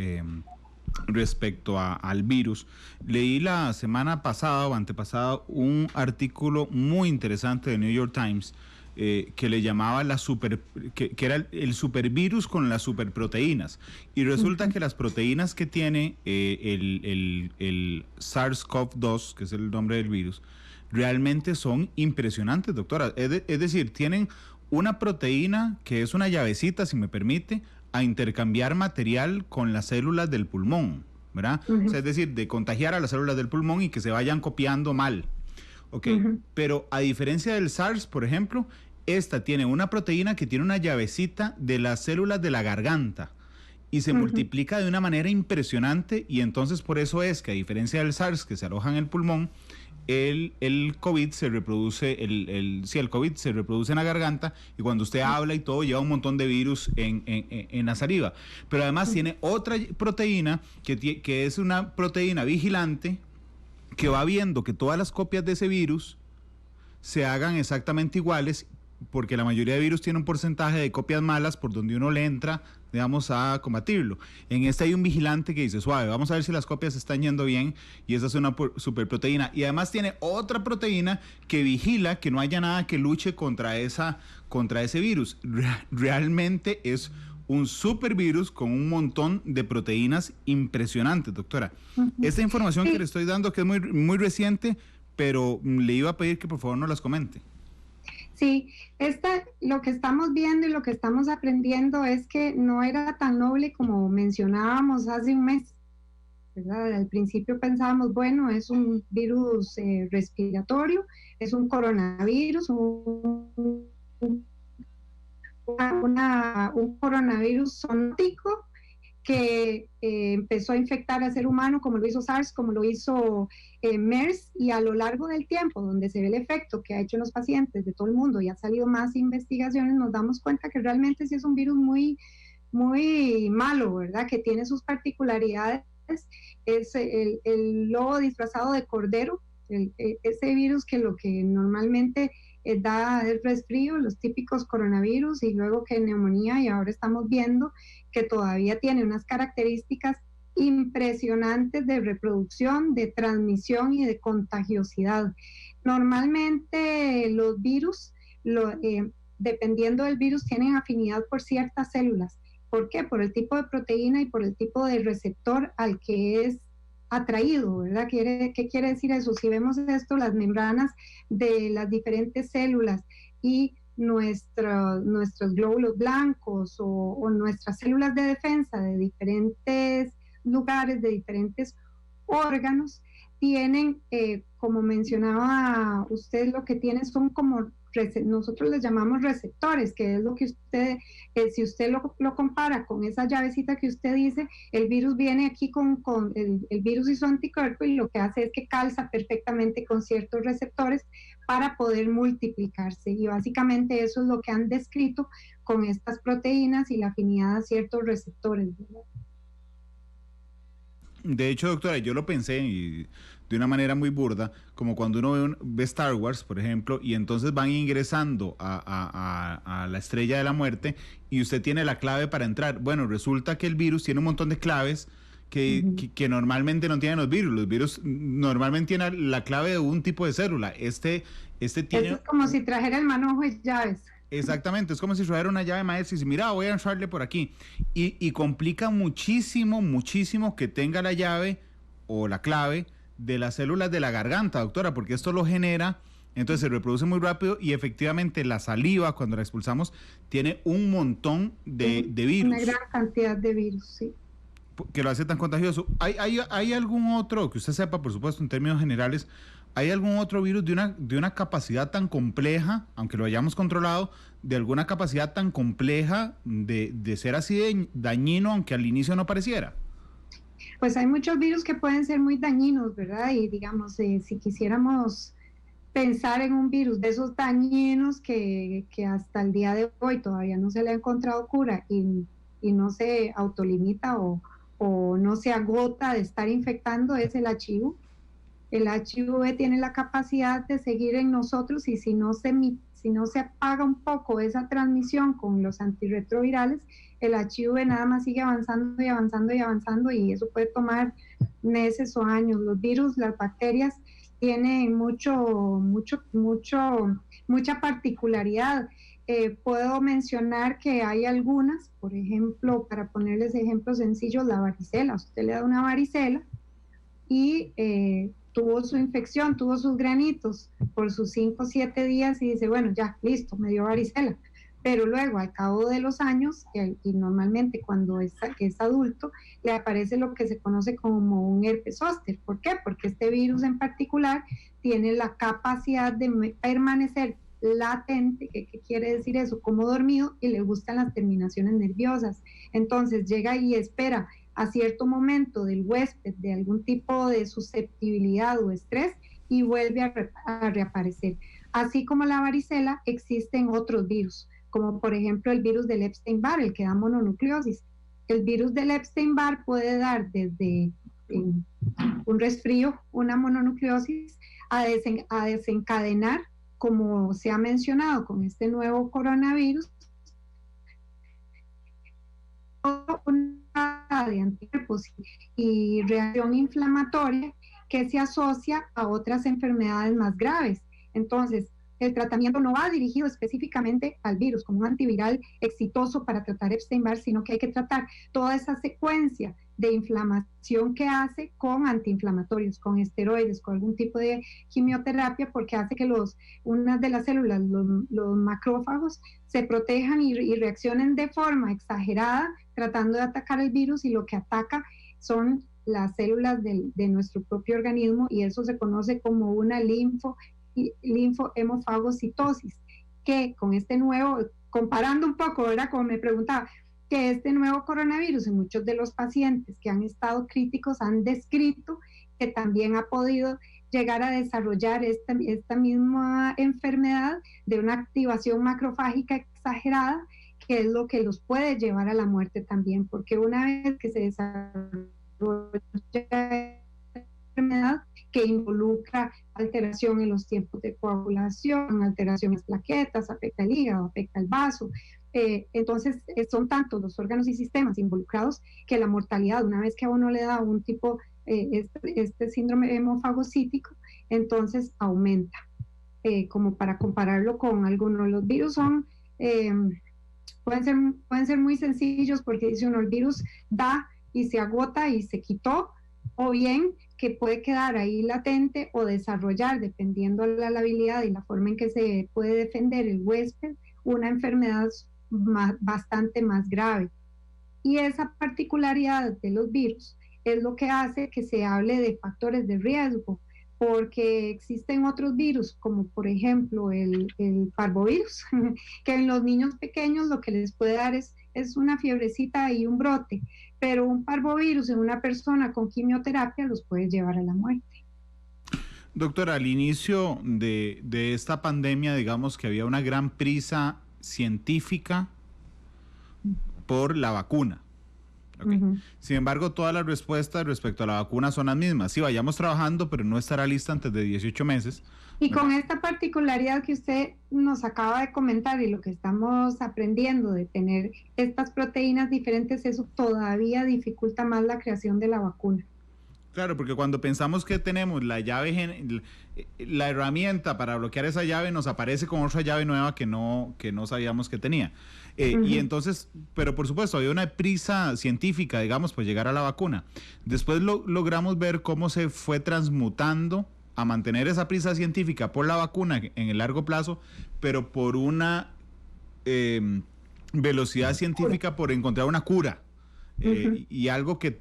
respecto al virus, leí la semana pasada o antepasada un artículo muy interesante de New York Times que le llamaba que era el supervirus con las superproteínas, y resulta que las proteínas que tiene el SARS-CoV-2, que es el nombre del virus, realmente son impresionantes, doctora. Es decir, tienen una proteína que es una llavecita, si me permite, a intercambiar material con las células del pulmón, ¿verdad? O sea, es decir, de contagiar a las células del pulmón y que se vayan copiando mal. Ok, pero a diferencia del SARS, por ejemplo, esta tiene una proteína que tiene una llavecita de las células de la garganta y se multiplica de una manera impresionante, y entonces por eso es que, a diferencia del SARS, que se aloja en el pulmón, el COVID se reproduce, el COVID se reproduce en la garganta, y cuando usted habla y todo lleva un montón de virus en la saliva. Pero además tiene otra proteína que es una proteína vigilante que va viendo que todas las copias de ese virus se hagan exactamente iguales, porque la mayoría de virus tiene un porcentaje de copias malas por donde uno le entra, digamos, a combatirlo. En este hay un vigilante que dice, suave, vamos a ver si las copias están yendo bien, y esa es una superproteína. Y además tiene otra proteína que vigila que no haya nada que luche contra ese virus. Realmente es un supervirus con un montón de proteínas impresionantes, doctora. Esta información que le estoy dando, que es muy, muy reciente, pero le iba a pedir que por favor nos las comente. Sí, lo que estamos viendo y lo que estamos aprendiendo es que no era tan noble como mencionábamos hace un mes, ¿verdad? Al principio pensábamos, bueno, es un virus respiratorio, es un coronavirus, un coronavirus zoonótico que empezó a infectar al ser humano, como lo hizo SARS, como lo hizo MERS, y a lo largo del tiempo, donde se ve el efecto que ha hecho en los pacientes de todo el mundo y ha salido más investigaciones, nos damos cuenta que realmente sí es un virus muy, muy malo, ¿verdad? Que tiene sus particularidades. Es el lobo disfrazado de cordero, ese virus que lo que normalmente da el resfrío, los típicos coronavirus, y luego que neumonía, y ahora estamos viendo que todavía tiene unas características impresionantes de reproducción, de transmisión y de contagiosidad. Normalmente los virus, dependiendo del virus, tienen afinidad por ciertas células. ¿Por qué? Por el tipo de proteína y por el tipo de receptor al que es atraído, ¿verdad? ¿Qué quiere decir eso? Si vemos esto, las membranas de las diferentes células y nuestros glóbulos blancos o nuestras células de defensa de diferentes lugares, de diferentes órganos, tienen, como mencionaba usted, lo que tienen son como nosotros les llamamos receptores, que es lo que usted, si usted lo compara con esa llavecita que usted dice, el virus viene aquí con el virus y su anticuerpo, y lo que hace es que calza perfectamente con ciertos receptores para poder multiplicarse, y básicamente eso es lo que han descrito con estas proteínas y la afinidad a ciertos receptores, ¿verdad? De hecho, doctora, yo lo pensé y de una manera muy burda, como cuando uno ve Star Wars, por ejemplo, y entonces van ingresando a la Estrella de la Muerte y usted tiene la clave para entrar. Bueno, resulta que el virus tiene un montón de claves que normalmente no tienen los virus. Los virus normalmente tienen la clave de un tipo de célula. Este tiene... Eso es como si trajera el manojo de llaves. Exactamente, es como si trajera una llave maestra y dice, mira, voy a entrarle por aquí. Y complica muchísimo, muchísimo que tenga la llave o la clave de las células de la garganta, doctora, porque esto lo genera, entonces se reproduce muy rápido y efectivamente la saliva, cuando la expulsamos, tiene un montón de virus. Una gran cantidad de virus, sí. Que lo hace tan contagioso. ¿Hay algún otro, que usted sepa, por supuesto, en términos generales, hay algún otro virus de una capacidad tan compleja, aunque lo hayamos controlado, de alguna capacidad tan compleja de ser así de dañino, aunque al inicio no pareciera? Pues hay muchos virus que pueden ser muy dañinos, ¿verdad? Y digamos, si quisiéramos pensar en un virus de esos dañinos que hasta el día de hoy todavía no se le ha encontrado cura y no se autolimita o no se agota de estar infectando, es el HIV. El HIV tiene la capacidad de seguir en nosotros, y si no se apaga un poco esa transmisión con los antirretrovirales, el HIV nada más sigue avanzando y avanzando y avanzando, y eso puede tomar meses o años. Los virus, las bacterias tienen mucha particularidad. Puedo mencionar que hay algunas, por ejemplo, para ponerles ejemplos sencillos, la varicela. Usted le da una varicela y tuvo su infección, tuvo sus granitos por sus 5 o 7 días y dice, bueno, ya, listo, me dio varicela. Pero luego, al cabo de los años, y normalmente cuando es adulto, le aparece lo que se conoce como un herpes zóster. ¿Por qué? Porque este virus en particular tiene la capacidad de permanecer latente. ¿Qué quiere decir eso? Como dormido, y le gustan las terminaciones nerviosas. Entonces llega y espera a cierto momento del huésped de algún tipo de susceptibilidad o estrés y vuelve a reaparecer. Así como la varicela, existen otros virus, como por ejemplo el virus del Epstein-Barr, el que da mononucleosis. El virus del Epstein-Barr puede dar desde un resfrío, una mononucleosis, a desencadenar, como se ha mencionado con este nuevo coronavirus, una de anticuerpos y reacción inflamatoria que se asocia a otras enfermedades más graves. Entonces, el tratamiento no va dirigido específicamente al virus como un antiviral exitoso para tratar Epstein-Barr, sino que hay que tratar toda esa secuencia de inflamación que hace con antiinflamatorios, con esteroides, con algún tipo de quimioterapia, porque hace que unas de las células, los macrófagos, se protejan y reaccionen de forma exagerada tratando de atacar el virus, y lo que ataca son las células de nuestro propio organismo, y eso se conoce como una linfohemofagocitosis, que con este nuevo, comparando un poco, ¿verdad? Como me preguntaba, que este nuevo coronavirus en muchos de los pacientes que han estado críticos han descrito que también ha podido llegar a desarrollar esta misma enfermedad de una activación macrofágica exagerada, que es lo que los puede llevar a la muerte también, porque una vez que se desarrolla la enfermedad, que involucra alteración en los tiempos de coagulación, alteración en las plaquetas, afecta el hígado, afecta el vaso. Entonces, son tantos los órganos y sistemas involucrados que la mortalidad, una vez que a uno le da un tipo, este síndrome hemofagocítico, entonces aumenta. Como para compararlo con algunos, los virus son, pueden ser muy sencillos porque dice uno, el virus da y se agota y se quitó, o bien que puede quedar ahí latente o desarrollar, dependiendo de la habilidad y la forma en que se puede defender el huésped, una enfermedad bastante más grave. Y esa particularidad de los virus es lo que hace que se hable de factores de riesgo, porque existen otros virus, como por ejemplo el parvovirus, que en los niños pequeños lo que les puede dar es una fiebrecita y un brote, pero un parvovirus en una persona con quimioterapia los puede llevar a la muerte. Doctora, al inicio de esta pandemia, digamos que había una gran prisa científica por la vacuna. Okay. Sin embargo, todas las respuestas respecto a la vacuna son las mismas. Sí, vayamos trabajando, pero no estará lista antes de 18 meses. Y con esta particularidad que usted nos acaba de comentar y lo que estamos aprendiendo de tener estas proteínas diferentes, eso todavía dificulta más la creación de la vacuna. Claro, porque cuando pensamos que tenemos la llave, la herramienta para bloquear esa llave, nos aparece con otra llave nueva que no sabíamos que tenía. Y entonces, pero por supuesto, había una prisa científica, digamos, por llegar a la vacuna. Después logramos ver cómo se fue transmutando a mantener esa prisa científica por la vacuna en el largo plazo, pero por una velocidad científica por encontrar una cura. Y algo que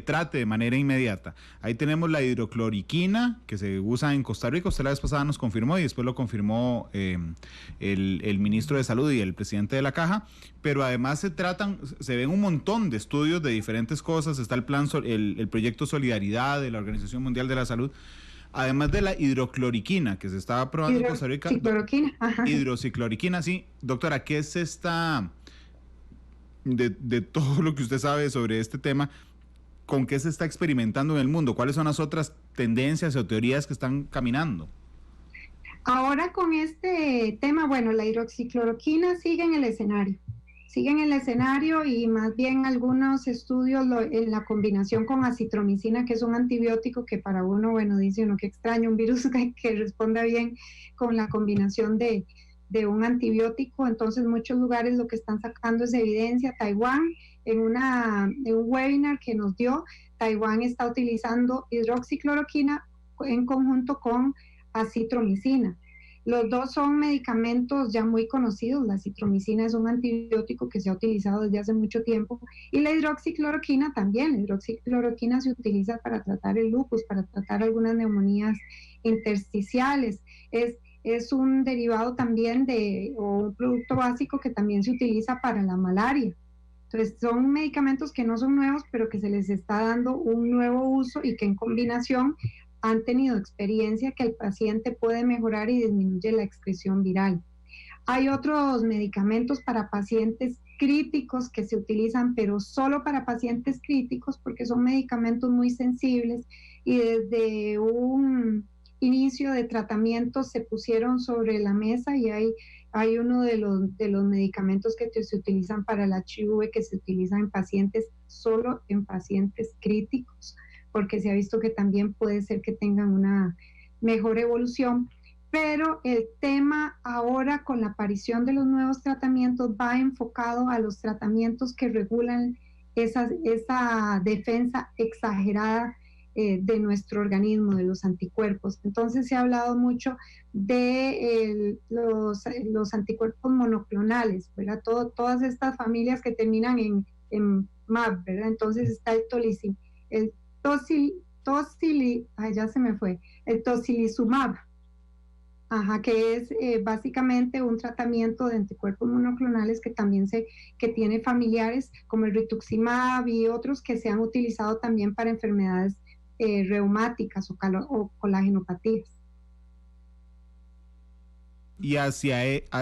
trate de manera inmediata. Ahí tenemos la hidrocloroquina, que se usa en Costa Rica. Usted la vez pasada nos confirmó y después lo confirmó el ministro de Salud y el presidente de la Caja. Pero además se ven un montón de estudios de diferentes cosas. Está el plan, el proyecto Solidaridad de la Organización Mundial de la Salud. Además de la hidrocloroquina, que se estaba probando en Costa Rica. Hidrocicloroquina, sí. Doctora, ¿qué es esta... De todo lo que usted sabe sobre este tema, ¿con qué se está experimentando en el mundo? ¿Cuáles son las otras tendencias o teorías que están caminando? Ahora con este tema, bueno, la hidroxicloroquina sigue en el escenario y más bien algunos estudios en la combinación con acitromicina, que es un antibiótico que para uno, bueno, dice uno que extraño un virus que responda bien con la combinación de un antibiótico. Entonces muchos lugares lo que están sacando es evidencia. Taiwán, en un webinar que nos dio, Taiwán está utilizando hidroxicloroquina en conjunto con acitromicina. Los dos son medicamentos ya muy conocidos. La acitromicina es un antibiótico que se ha utilizado desde hace mucho tiempo y la hidroxicloroquina también. La hidroxicloroquina se utiliza para tratar el lupus, para tratar algunas neumonías intersticiales. Es un derivado también o un producto básico que también se utiliza para la malaria. Entonces son medicamentos que no son nuevos, pero que se les está dando un nuevo uso y que en combinación han tenido experiencia que el paciente puede mejorar y disminuye la excreción viral. Hay otros medicamentos para pacientes críticos que se utilizan, pero solo para pacientes críticos, porque son medicamentos muy sensibles y desde un inicio de tratamiento se pusieron sobre la mesa y hay uno de los medicamentos que se utilizan para el HIV que se utiliza en pacientes, solo en pacientes críticos, porque se ha visto que también puede ser que tengan una mejor evolución. Pero el tema ahora con la aparición de los nuevos tratamientos va enfocado a los tratamientos que regulan esa defensa exagerada de nuestro organismo, de los anticuerpos. Entonces se ha hablado mucho de los anticuerpos monoclonales, ¿verdad? Todas estas familias que terminan en MAB, ¿verdad? Entonces está el tocilizumab, que es básicamente un tratamiento de anticuerpos monoclonales que también que tiene familiares como el rituximab y otros que se han utilizado también para enfermedades reumáticas o colagenopatías. Y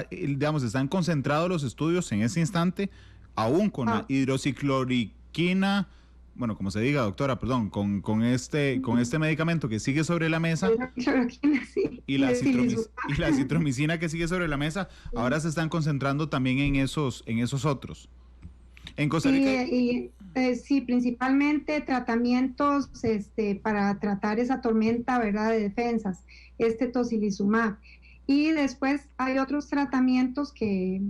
digamos, están concentrados los estudios en ese instante, aún con la hidroxicloroquina bueno, como se diga, doctora, perdón, con este medicamento que sigue sobre la mesa Sí, y y la citromicina que sigue sobre la mesa, ahora se están concentrando también en esos otros. En Costa Rica. Sí, principalmente tratamientos para tratar esa tormenta, ¿verdad?, de defensas, tocilizumab. Y después hay otros tratamientos que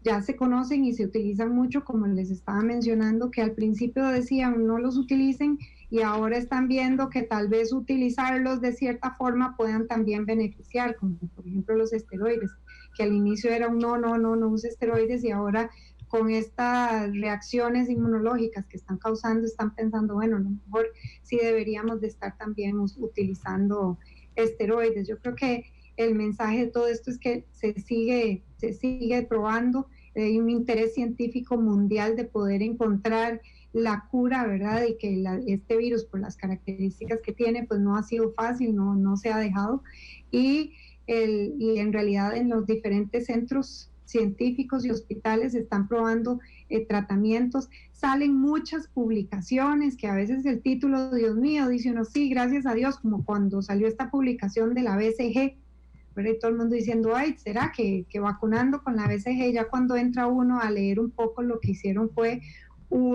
ya se conocen y se utilizan mucho, como les estaba mencionando, que al principio decían no los utilicen y ahora están viendo que tal vez utilizarlos de cierta forma puedan también beneficiar, como por ejemplo los esteroides, que al inicio era un no use esteroides y ahora con estas reacciones inmunológicas que están causando, están pensando, bueno, a lo mejor sí deberíamos de estar también utilizando esteroides. Yo creo que el mensaje de todo esto es que se sigue probando, hay un interés científico mundial de poder encontrar la cura, ¿verdad? Y que este virus, por las características que tiene, pues no ha sido fácil, no se ha dejado. Y en realidad en los diferentes centros científicos y hospitales están probando tratamientos, salen muchas publicaciones que a veces el título, Dios mío, dice uno, sí, gracias a Dios, como cuando salió esta publicación de la BCG, ¿verdad? Y todo el mundo diciendo, ay, ¿será que vacunando con la BCG? Ya cuando entra uno a leer un poco, lo que hicieron fue como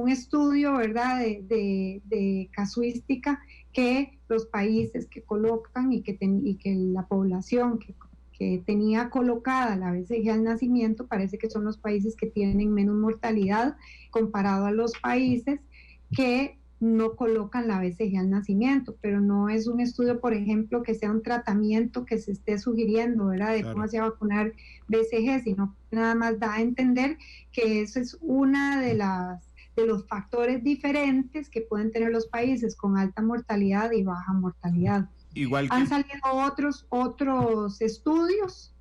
un estudio, ¿verdad?, de casuística, que los países que colocan y que la población que tenía colocada la BCG al nacimiento, parece que son los países que tienen menos mortalidad comparado a los países que no colocan la BCG al nacimiento, pero no es un estudio, por ejemplo, que sea un tratamiento que se esté sugiriendo, ¿verdad?, de cómo se va a vacunar BCG, sino que nada más da a entender que eso es una de los factores diferentes que pueden tener los países con alta mortalidad y baja mortalidad. Igual que... Han salido otros estudios,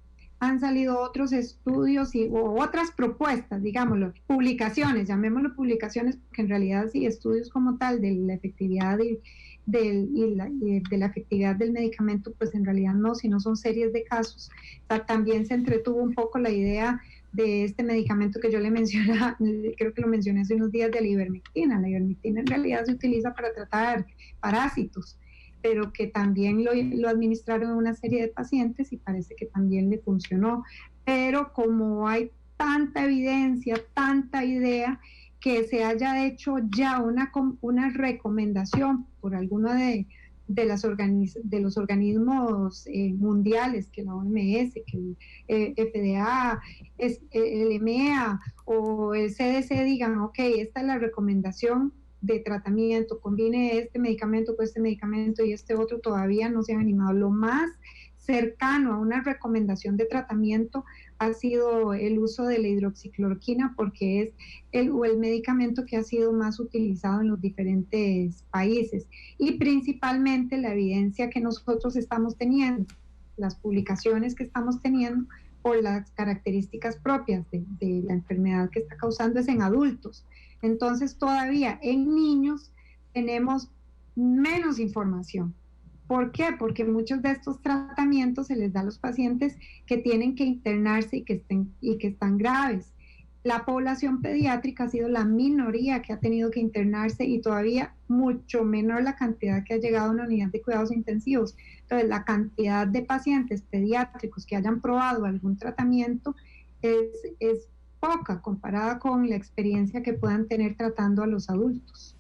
o otras propuestas, digámoslo, publicaciones, llamémoslo publicaciones, porque en realidad sí, estudios como tal de la efectividad de la efectividad del medicamento, pues en realidad no, sino son series de casos. O sea, también se entretuvo un poco la idea de este medicamento que yo le mencionaba, creo que lo mencioné hace unos días, de la ivermectina. La ivermectina en realidad se utiliza para tratar parásitos, pero que también lo administraron a una serie de pacientes y parece que también le funcionó. Pero como hay tanta evidencia, tanta idea, que se haya hecho ya una recomendación por alguno de los organismos mundiales, que la OMS, que el FDA, el EMEA o el CDC digan, ok, esta es la recomendación de tratamiento, combine este medicamento con este medicamento y este otro, todavía no se han animado. Lo más cercano a una recomendación de tratamiento ha sido el uso de la hidroxicloroquina, porque es el medicamento que ha sido más utilizado en los diferentes países, y principalmente la evidencia que nosotros estamos teniendo, las publicaciones que estamos teniendo por las características propias de la enfermedad que está causando, es en adultos. Entonces todavía en niños tenemos menos información. ¿Por qué? Porque muchos de estos tratamientos se les da a los pacientes que tienen que internarse y que están graves. La población pediátrica ha sido la minoría que ha tenido que internarse, y todavía mucho menor la cantidad que ha llegado a una unidad de cuidados intensivos. Entonces, la cantidad de pacientes pediátricos que hayan probado algún tratamiento es poca comparada con la experiencia que puedan tener tratando a los adultos.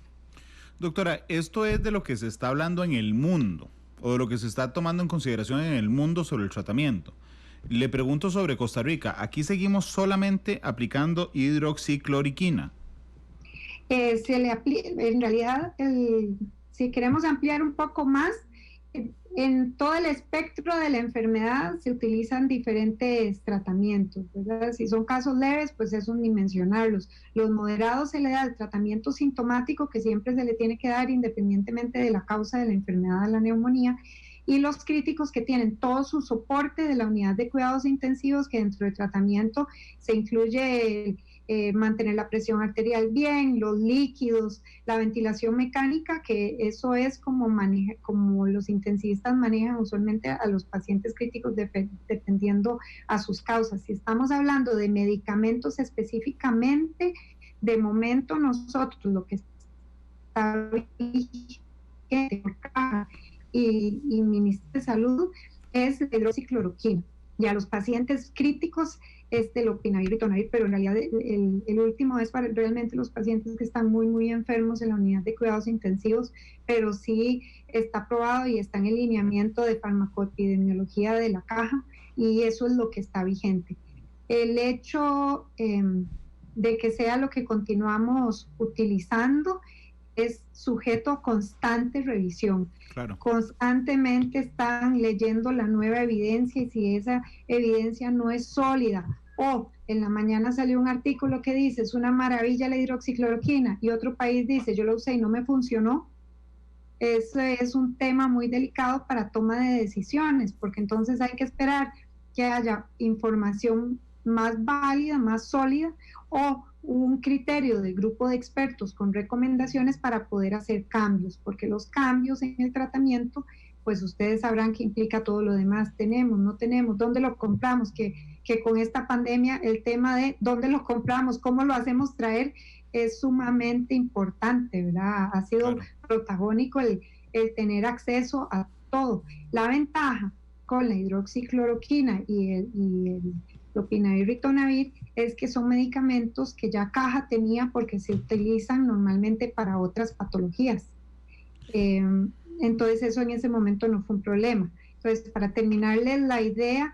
Doctora, esto es de lo que se está hablando en el mundo, o de lo que se está tomando en consideración en el mundo sobre el tratamiento. Le pregunto sobre Costa Rica. ¿Aquí seguimos solamente aplicando hidroxicloroquina? En realidad, si queremos ampliar un poco más, en todo el espectro de la enfermedad se utilizan diferentes tratamientos, ¿verdad? Si son casos leves, pues eso ni mencionarlos. Los moderados se le da el tratamiento sintomático, que siempre se le tiene que dar independientemente de la causa de la enfermedad, de la neumonía, y los críticos, que tienen todo su soporte de la unidad de cuidados intensivos, que dentro del tratamiento se incluye mantener la presión arterial bien, los líquidos, la ventilación mecánica, que eso es como los intensivistas manejan usualmente a los pacientes críticos dependiendo a sus causas. Si estamos hablando de medicamentos específicamente, de momento nosotros lo que está vigente y Ministerio de Salud es la hidroxicloroquina. Y a los pacientes críticos lopinavir y ritonavir, pero en realidad el último es para realmente los pacientes que están muy, muy enfermos en la unidad de cuidados intensivos, pero sí está aprobado y está en el lineamiento de farmacoepidemiología de la caja, y eso es lo que está vigente. El hecho de que sea lo que continuamos utilizando es sujeto a constante revisión. Claro. Constantemente están leyendo la nueva evidencia, y si esa evidencia no es sólida, o en la mañana salió un artículo que dice es una maravilla la hidroxicloroquina y otro país dice yo lo usé y no me funcionó, eso es un tema muy delicado para toma de decisiones, porque entonces hay que esperar que haya información más válida, más sólida, o un criterio de grupo de expertos con recomendaciones para poder hacer cambios, porque los cambios en el tratamiento, pues ustedes sabrán que implica todo lo demás, tenemos, no tenemos, dónde lo compramos, que con esta pandemia el tema de dónde lo compramos, cómo lo hacemos traer, es sumamente importante, ¿verdad? Ha sido protagónico el tener acceso a todo. La ventaja con la hidroxicloroquina y el lopinavir y ritonavir es que son medicamentos que ya caja tenía porque se utilizan normalmente para otras patologías. Entonces eso en ese momento no fue un problema. Entonces, para terminarles la idea,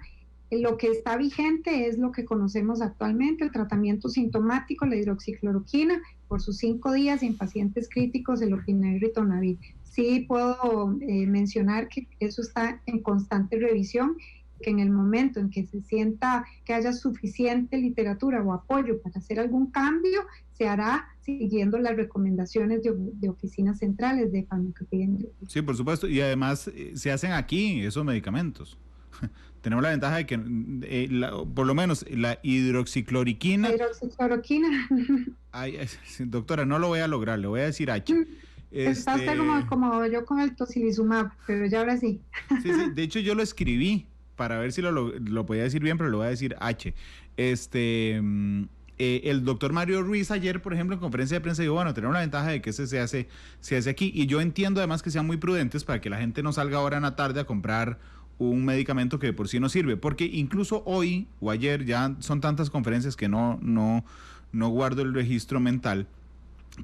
lo que está vigente es lo que conocemos actualmente, el tratamiento sintomático, la hidroxicloroquina, por sus 5 días, y en pacientes críticos el lopinavir y ritonavir. Sí puedo mencionar que eso está en constante revisión, que en el momento en que se sienta que haya suficiente literatura o apoyo para hacer algún cambio, se hará siguiendo las recomendaciones de oficinas centrales de farmacoepidemiología. Sí, por supuesto, y además se hacen aquí esos medicamentos. Tenemos la ventaja de que por lo menos la hidroxicloroquina... La hidroxicloroquina. Ay, doctora, no lo voy a lograr, le voy a decir H. Está usted como yo con el tocilizumab, pero ya ahora sí. Sí, de hecho yo lo escribí para ver si lo podía decir bien, pero lo voy a decir H. El doctor Mario Ruiz ayer, por ejemplo, en conferencia de prensa dijo, bueno, tenemos la ventaja de que ese se hace aquí, y yo entiendo además que sean muy prudentes para que la gente no salga ahora en la tarde a comprar un medicamento que de por sí no sirve, porque incluso hoy o ayer, ya son tantas conferencias que no guardo el registro mental,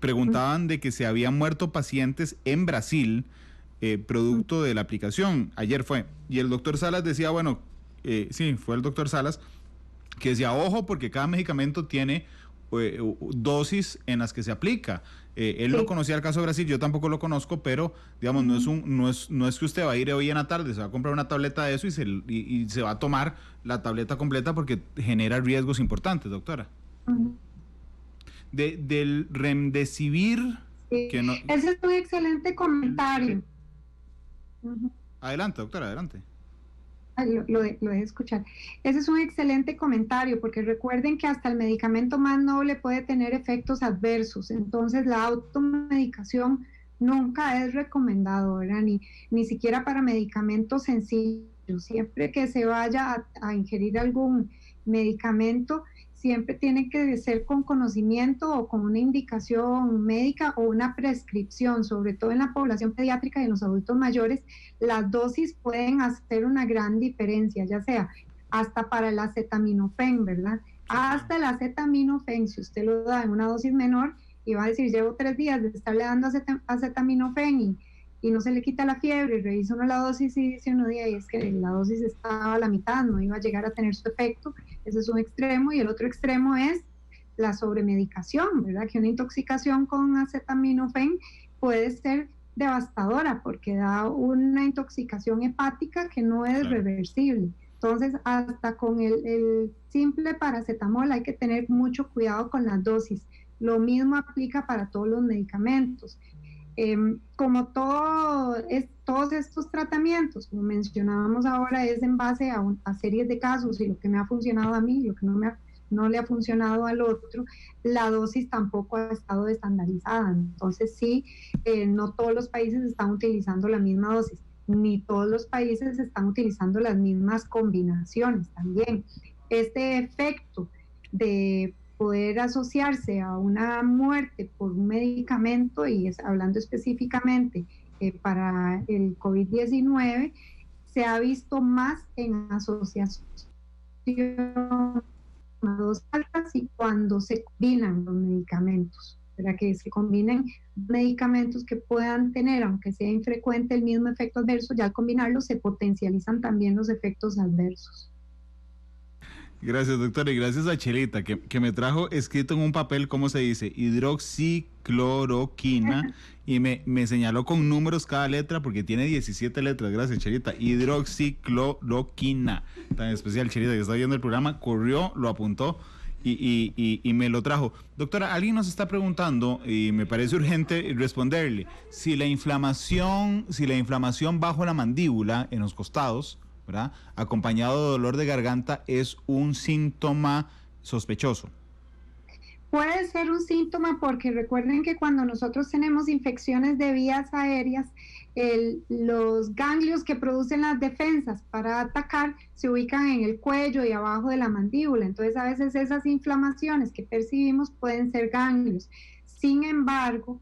preguntaban de que se habían muerto pacientes en Brasil producto de la aplicación. Ayer fue, y el doctor Salas decía, bueno, sí, fue el doctor Salas, que decía, ojo, porque cada medicamento tiene dosis en las que se aplica. Él no conocía el caso de Brasil, yo tampoco lo conozco, pero digamos, no es que usted va a ir hoy en la tarde, se va a comprar una tableta de eso y se va a tomar la tableta completa, porque genera riesgos importantes, doctora. Del remdesivir, que no... Ese es un excelente comentario. Adelante, doctora, adelante. Lo de escuchar. Ese es un excelente comentario, porque recuerden que hasta el medicamento más noble puede tener efectos adversos, entonces la automedicación nunca es recomendado, ¿verdad? Ni siquiera para medicamentos sencillos. Siempre que se vaya a ingerir algún medicamento, siempre tiene que ser con conocimiento o con una indicación médica o una prescripción, sobre todo en la población pediátrica y en los adultos mayores. Las dosis pueden hacer una gran diferencia, ya sea hasta para el acetaminofén, ¿verdad? Hasta el acetaminofén, si usted lo da en una dosis menor y va a decir, llevo 3 días de estarle dando acetaminofén y no se le quita la fiebre, y revisa uno la dosis y dice uno día, y es que la dosis estaba a la mitad, no iba a llegar a tener su efecto. Ese es un extremo, y el otro extremo es la sobremedicación, ¿verdad? Que una intoxicación con acetaminofén puede ser devastadora, porque da una intoxicación hepática que no es reversible. Entonces, hasta con el simple paracetamol hay que tener mucho cuidado con las dosis. Lo mismo aplica para todos los medicamentos. Como todos estos tratamientos, como mencionábamos ahora, es en base a series de casos, y lo que me ha funcionado a mí, lo que no le ha funcionado al otro, la dosis tampoco ha estado estandarizada. Entonces sí, no todos los países están utilizando la misma dosis, ni todos los países están utilizando las mismas combinaciones también. Este efecto de poder asociarse a una muerte por un medicamento, y hablando específicamente para el COVID-19, se ha visto más en asociación a dos altas y cuando se combinan los medicamentos, para que se combinen medicamentos que puedan tener, aunque sea infrecuente, el mismo efecto adverso, ya al combinarlos se potencializan también los efectos adversos. Gracias, doctora, y gracias a Chelita, que me trajo escrito en un papel, ¿cómo se dice? Hidroxicloroquina, y me señaló con números cada letra, porque tiene 17 letras. Gracias, Chelita. Hidroxicloroquina. Tan especial, Chelita, que está viendo el programa, corrió, lo apuntó y me lo trajo. Doctora, alguien nos está preguntando, y me parece urgente responderle, si la inflamación bajo la mandíbula, en los costados, ¿verdad?, acompañado de dolor de garganta, es un síntoma sospechoso. Puede ser un síntoma porque recuerden que cuando nosotros tenemos infecciones de vías aéreas, los ganglios que producen las defensas para atacar se ubican en el cuello y abajo de la mandíbula. Entonces a veces esas inflamaciones que percibimos pueden ser ganglios. Sin embargo,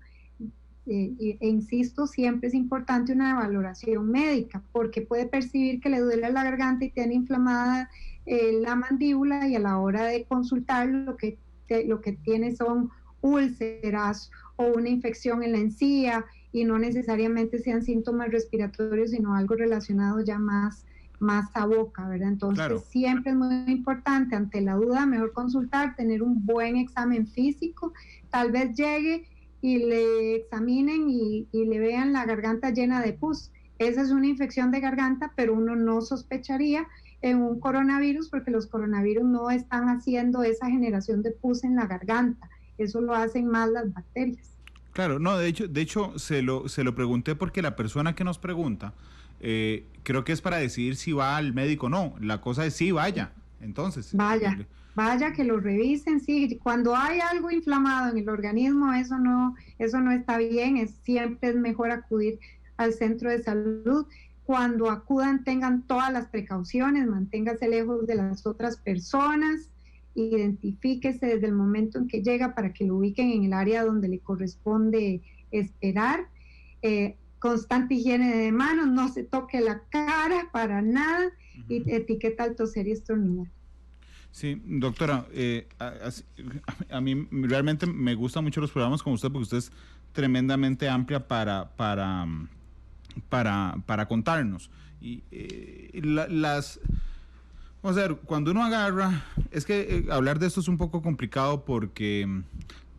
insisto, siempre es importante una valoración médica, porque puede percibir que le duele la garganta y tiene inflamada la mandíbula, y a la hora de consultar lo que tiene son úlceras o una infección en la encía, y no necesariamente sean síntomas respiratorios, sino algo relacionado ya más a boca, ¿verdad? Entonces, claro, siempre es muy importante, ante la duda, mejor consultar, tener un buen examen físico, tal vez llegue y le examinen y le vean la garganta llena de pus. Esa es una infección de garganta, pero uno no sospecharía en un coronavirus, porque los coronavirus no están haciendo esa generación de pus en la garganta. Eso lo hacen más las bacterias. Claro, no, de hecho se lo pregunté porque la persona que nos pregunta, creo que es para decidir si va al médico o no. La cosa es sí, vaya. Entonces, vaya que lo revisen. Sí, cuando hay algo inflamado en el organismo, eso no está bien. Siempre es mejor acudir al centro de salud. Cuando acudan, tengan todas las precauciones, manténgase lejos de las otras personas, identifíquese desde el momento en que llega para que lo ubiquen en el área donde le corresponde esperar. Constante higiene de manos, no se toque la cara para nada, y etiqueta al toser y estornudar. Sí, doctora, a mí realmente me gustan mucho los programas con usted, porque usted es tremendamente amplia para contarnos. Y vamos a ver, cuando uno agarra, es que hablar de esto es un poco complicado, porque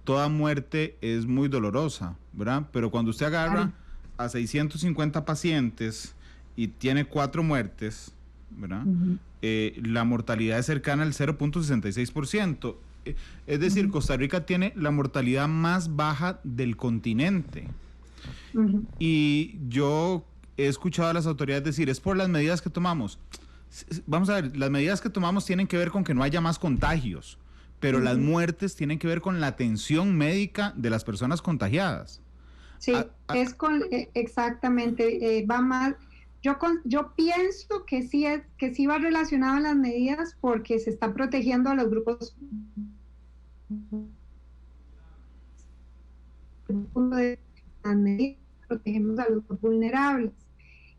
toda muerte es muy dolorosa, ¿verdad? Pero cuando usted agarra a 650 pacientes y tiene 4 muertes, ¿verdad? La mortalidad es cercana al 0.66%. Es decir, Costa Rica tiene la mortalidad más baja del continente. Y yo he escuchado a las autoridades decir, es por las medidas que tomamos. Vamos a ver, las medidas que tomamos tienen que ver con que no haya más contagios, pero las muertes tienen que ver con la atención médica de las personas contagiadas. Sí, exactamente, va más. Yo pienso que sí va relacionado a las medidas, porque se está protegiendo a los grupos de las medidas, protegemos a los vulnerables.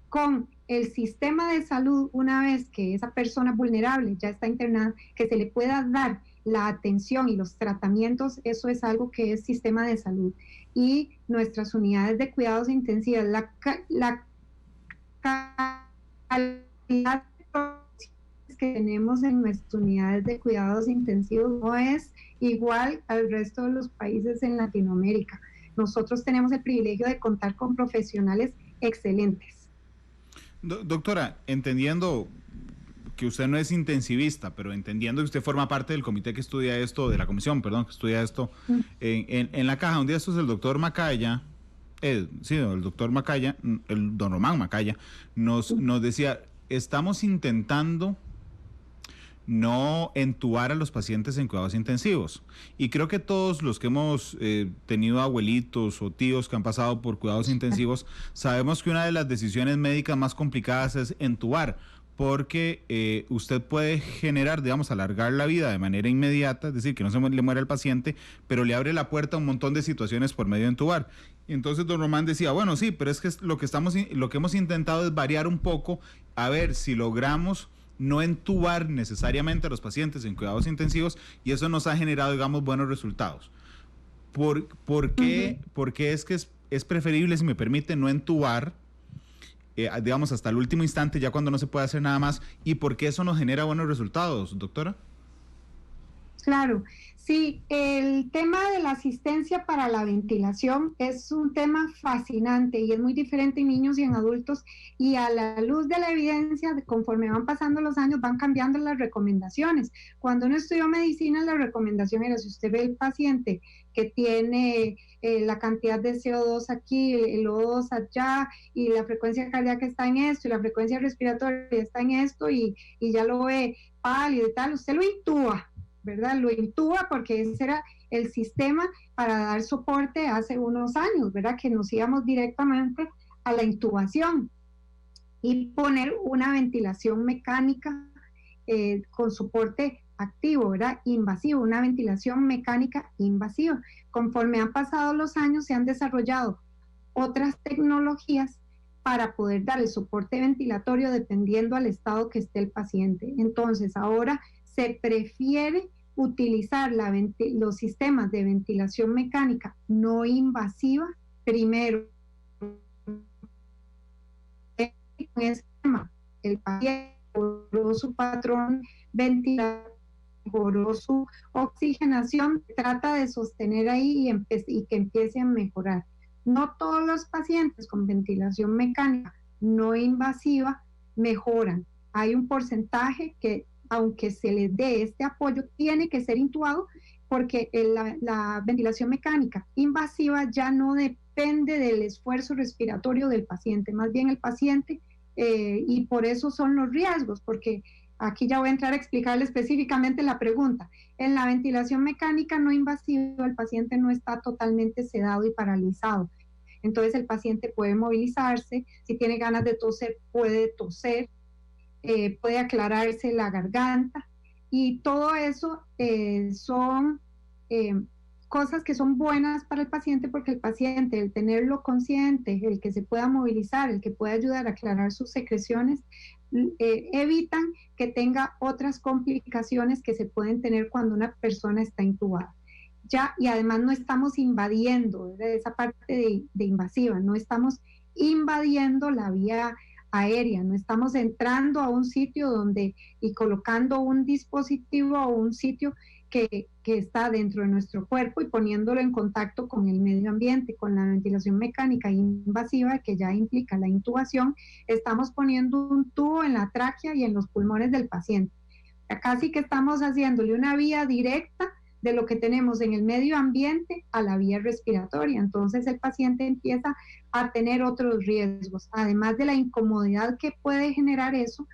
Con el sistema de salud, una vez que esa persona vulnerable ya está internada, que se le pueda dar la atención y los tratamientos, eso es algo que es sistema de salud. Y nuestras unidades de cuidados intensivos, la calidad que tenemos en nuestras unidades de cuidados intensivos no es igual al resto de los países en Latinoamérica. Nosotros tenemos el privilegio de contar con profesionales excelentes. Doctora, entendiendo que usted no es intensivista, pero entendiendo que usted forma parte del comité que estudia esto, de la comisión, perdón, que estudia esto, en la caja, un día estos el doctor Macaya, el doctor Macaya, el don Román Macaya, nos decía, estamos intentando no entubar a los pacientes en cuidados intensivos. Y creo que todos los que hemos tenido abuelitos o tíos que han pasado por cuidados intensivos, sabemos que una de las decisiones médicas más complicadas es entubar, porque usted puede generar, digamos, alargar la vida de manera inmediata, es decir, que no se le muera el paciente, pero le abre la puerta a un montón de situaciones por medio de entubar. Y entonces don Román decía, bueno, sí, pero es que lo que hemos intentado es variar un poco, a ver si logramos no entubar necesariamente a los pacientes en cuidados intensivos, y eso nos ha generado, digamos, buenos resultados. ¿Por qué es que es preferible, si me permite, no entubar, digamos, hasta el último instante, ya cuando no se puede hacer nada más, y por qué eso nos genera buenos resultados, doctora? Claro, sí, el tema de la asistencia para la ventilación es un tema fascinante y es muy diferente en niños y en adultos, y a la luz de la evidencia, conforme van pasando los años, van cambiando las recomendaciones. Cuando uno estudió medicina, la recomendación era, si usted ve el paciente que tiene la cantidad de CO2 aquí, el O2 allá, y la frecuencia cardíaca está en esto, y la frecuencia respiratoria está en esto, y ya lo ve pálido y tal, usted lo intuba, ¿verdad? Lo intuba, porque ese era el sistema para dar soporte hace unos años, ¿verdad? Que nos íbamos directamente a la intubación y poner una ventilación mecánica con soporte activo, ¿verdad? Invasivo, una ventilación mecánica invasiva. Conforme han pasado los años, se han desarrollado otras tecnologías para poder dar el soporte ventilatorio dependiendo al estado que esté el paciente. Entonces, ahora se prefiere utilizar los sistemas de ventilación mecánica no invasiva primero. El paciente mejoró su patrón ventilatorio, mejoró su oxigenación, trata de sostener ahí y que empiece a mejorar. No todos los pacientes con ventilación mecánica no invasiva mejoran. Hay un porcentaje que, aunque se les dé este apoyo, tiene que ser intubado, porque la ventilación mecánica invasiva ya no depende del esfuerzo respiratorio del paciente, más bien el paciente, y por eso son los riesgos, porque aquí ya voy a entrar a explicarle específicamente la pregunta. En la ventilación mecánica no invasiva, el paciente no está totalmente sedado y paralizado. Entonces el paciente puede movilizarse, si tiene ganas de toser, puede toser, puede aclararse la garganta, y todo eso son cosas que son buenas para el paciente, porque el paciente, el tenerlo consciente, el que se pueda movilizar, el que pueda ayudar a aclarar sus secreciones, evitan que tenga otras complicaciones que se pueden tener cuando una persona está intubada. Ya, y además no estamos invadiendo, ¿verdad? Esa parte de invasiva, no estamos invadiendo la vía aérea, no estamos entrando a un sitio donde y colocando un dispositivo o un sitio que está dentro de nuestro cuerpo y poniéndolo en contacto con el medio ambiente. Con la ventilación mecánica invasiva, que ya implica la intubación, estamos poniendo un tubo en la tráquea y en los pulmones del paciente. Casi que estamos haciéndole una vía directa de lo que tenemos en el medio ambiente a la vía respiratoria. Entonces el paciente empieza a tener otros riesgos, además de la incomodidad que puede generar eso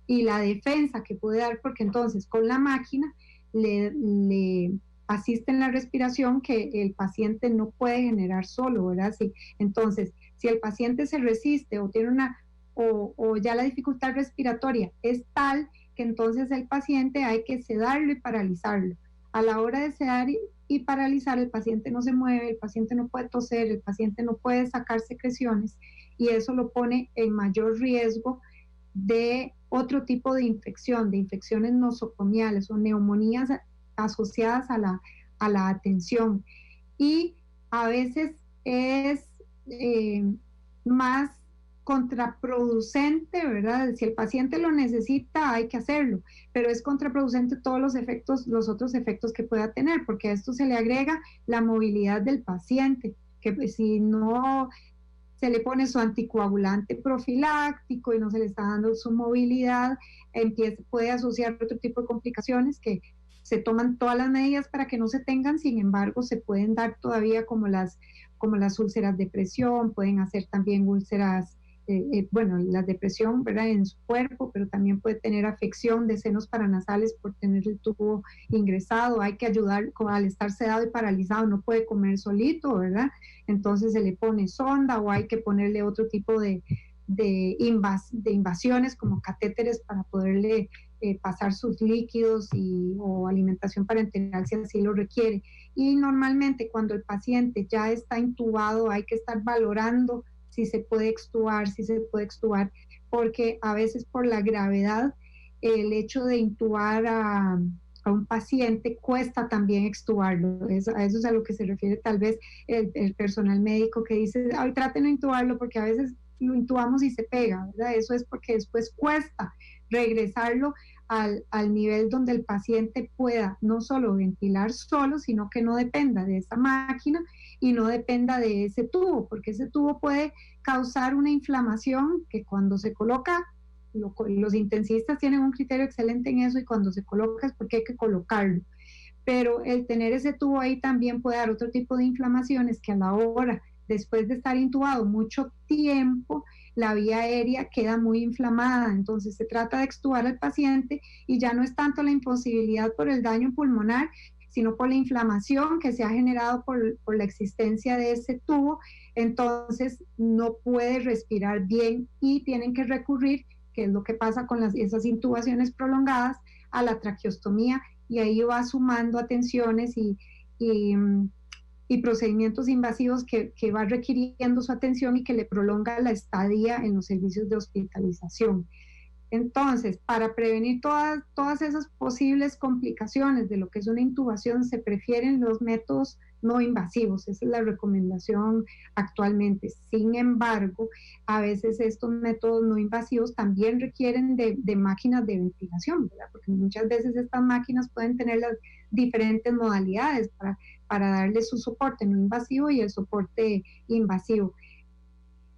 y la defensa que puede dar, porque entonces con la máquina le asiste en la respiración que el paciente no puede generar solo, ¿verdad? Sí. Entonces, si el paciente se resiste o tiene o ya la dificultad respiratoria es tal que entonces el paciente hay que sedarlo y paralizarlo. A la hora de sedar y paralizar, el paciente no se mueve, el paciente no puede toser, el paciente no puede sacar secreciones, y eso lo pone en mayor riesgo de otro tipo de infección, de infecciones nosocomiales o neumonías asociadas a la atención. Y a veces es más contraproducente, ¿verdad? Si el paciente lo necesita, hay que hacerlo, pero es contraproducente todos los otros efectos que pueda tener, porque a esto se le agrega la movilidad del paciente, que si no se le pone su anticoagulante profiláctico y no se le está dando su movilidad, puede asociar otro tipo de complicaciones que se toman todas las medidas para que no se tengan. Sin embargo, se pueden dar todavía como las úlceras de presión, pueden hacer también úlceras, la depresión, ¿verdad?, en su cuerpo, pero también puede tener afección de senos paranasales por tener el tubo ingresado. Hay que ayudar al estar sedado y paralizado, no puede comer solito, ¿verdad? Entonces se le pone sonda o hay que ponerle otro tipo de de invasiones como catéteres para poderle pasar sus líquidos o alimentación parenteral si así lo requiere. Y normalmente cuando el paciente ya está intubado hay que estar valorando si se puede extubar, porque a veces por la gravedad el hecho de intubar a un paciente cuesta también extubarlo. A eso es a lo que se refiere tal vez el personal médico que dice, ay, traten de intubarlo porque a veces lo intubamos y se pega, ¿verdad? Eso es porque después cuesta regresarlo al nivel donde el paciente pueda no solo ventilar solo, sino que no dependa de esa máquina y no dependa de ese tubo, porque ese tubo puede causar una inflamación que cuando se coloca, los intensivistas tienen un criterio excelente en eso, y cuando se coloca es porque hay que colocarlo. Pero el tener ese tubo ahí también puede dar otro tipo de inflamaciones que a la hora, después de estar intubado mucho tiempo, la vía aérea queda muy inflamada. Entonces se trata de extubar al paciente y ya no es tanto la imposibilidad por el daño pulmonar, sino por la inflamación que se ha generado por la existencia de ese tubo. Entonces no puede respirar bien y tienen que recurrir, que es lo que pasa con esas intubaciones prolongadas, a la traqueostomía, y ahí va sumando atenciones y procedimientos invasivos que va requiriendo su atención y que le prolonga la estadía en los servicios de hospitalización. Entonces, para prevenir todas esas posibles complicaciones de lo que es una intubación, se prefieren los métodos no invasivos. Esa es la recomendación actualmente. Sin embargo, a veces estos métodos no invasivos también requieren de máquinas de ventilación, ¿verdad? Porque muchas veces estas máquinas pueden tener las diferentes modalidades para darle su soporte no invasivo y el soporte invasivo.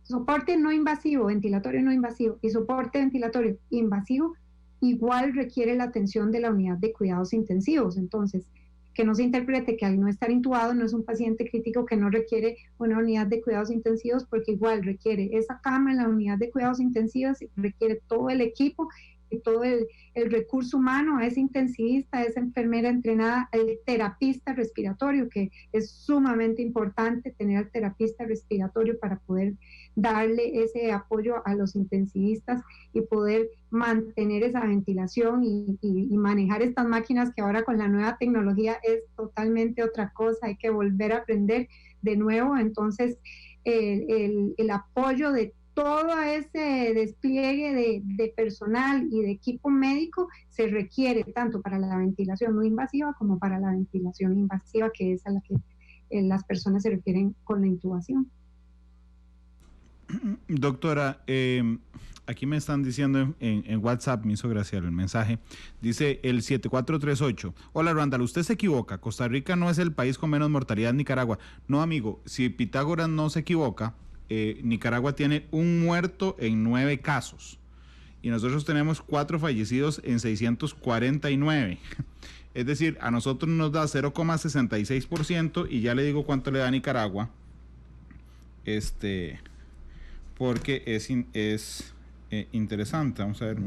Soporte no invasivo, ventilatorio no invasivo y soporte ventilatorio invasivo igual requiere la atención de la unidad de cuidados intensivos. Entonces, que no se interprete que al no estar intubado no es un paciente crítico que no requiere una unidad de cuidados intensivos, porque igual requiere esa cama en la unidad de cuidados intensivos, requiere todo el equipo y todo el recurso humano, a ese intensivista, a esa enfermera entrenada, el terapista respiratorio, que es sumamente importante tener al terapista respiratorio para poder darle ese apoyo a los intensivistas y poder mantener esa ventilación y manejar estas máquinas que ahora con la nueva tecnología es totalmente otra cosa, hay que volver a aprender de nuevo. Entonces el apoyo de todo ese despliegue de personal y de equipo médico se requiere tanto para la ventilación no invasiva como para la ventilación invasiva, que es a la que las personas se refieren con la intubación. Doctora, aquí me están diciendo en WhatsApp, me hizo gracia el mensaje, dice el 7438, hola Randall, usted se equivoca, Costa Rica no es el país con menos mortalidad, Nicaragua. No, amigo, si Pitágoras no se equivoca, Nicaragua tiene un muerto en 9 casos y nosotros tenemos 4 fallecidos en 649. Es decir, a nosotros nos da 0,66% y ya le digo cuánto le da a Nicaragua, porque es interesante. Vamos a ver,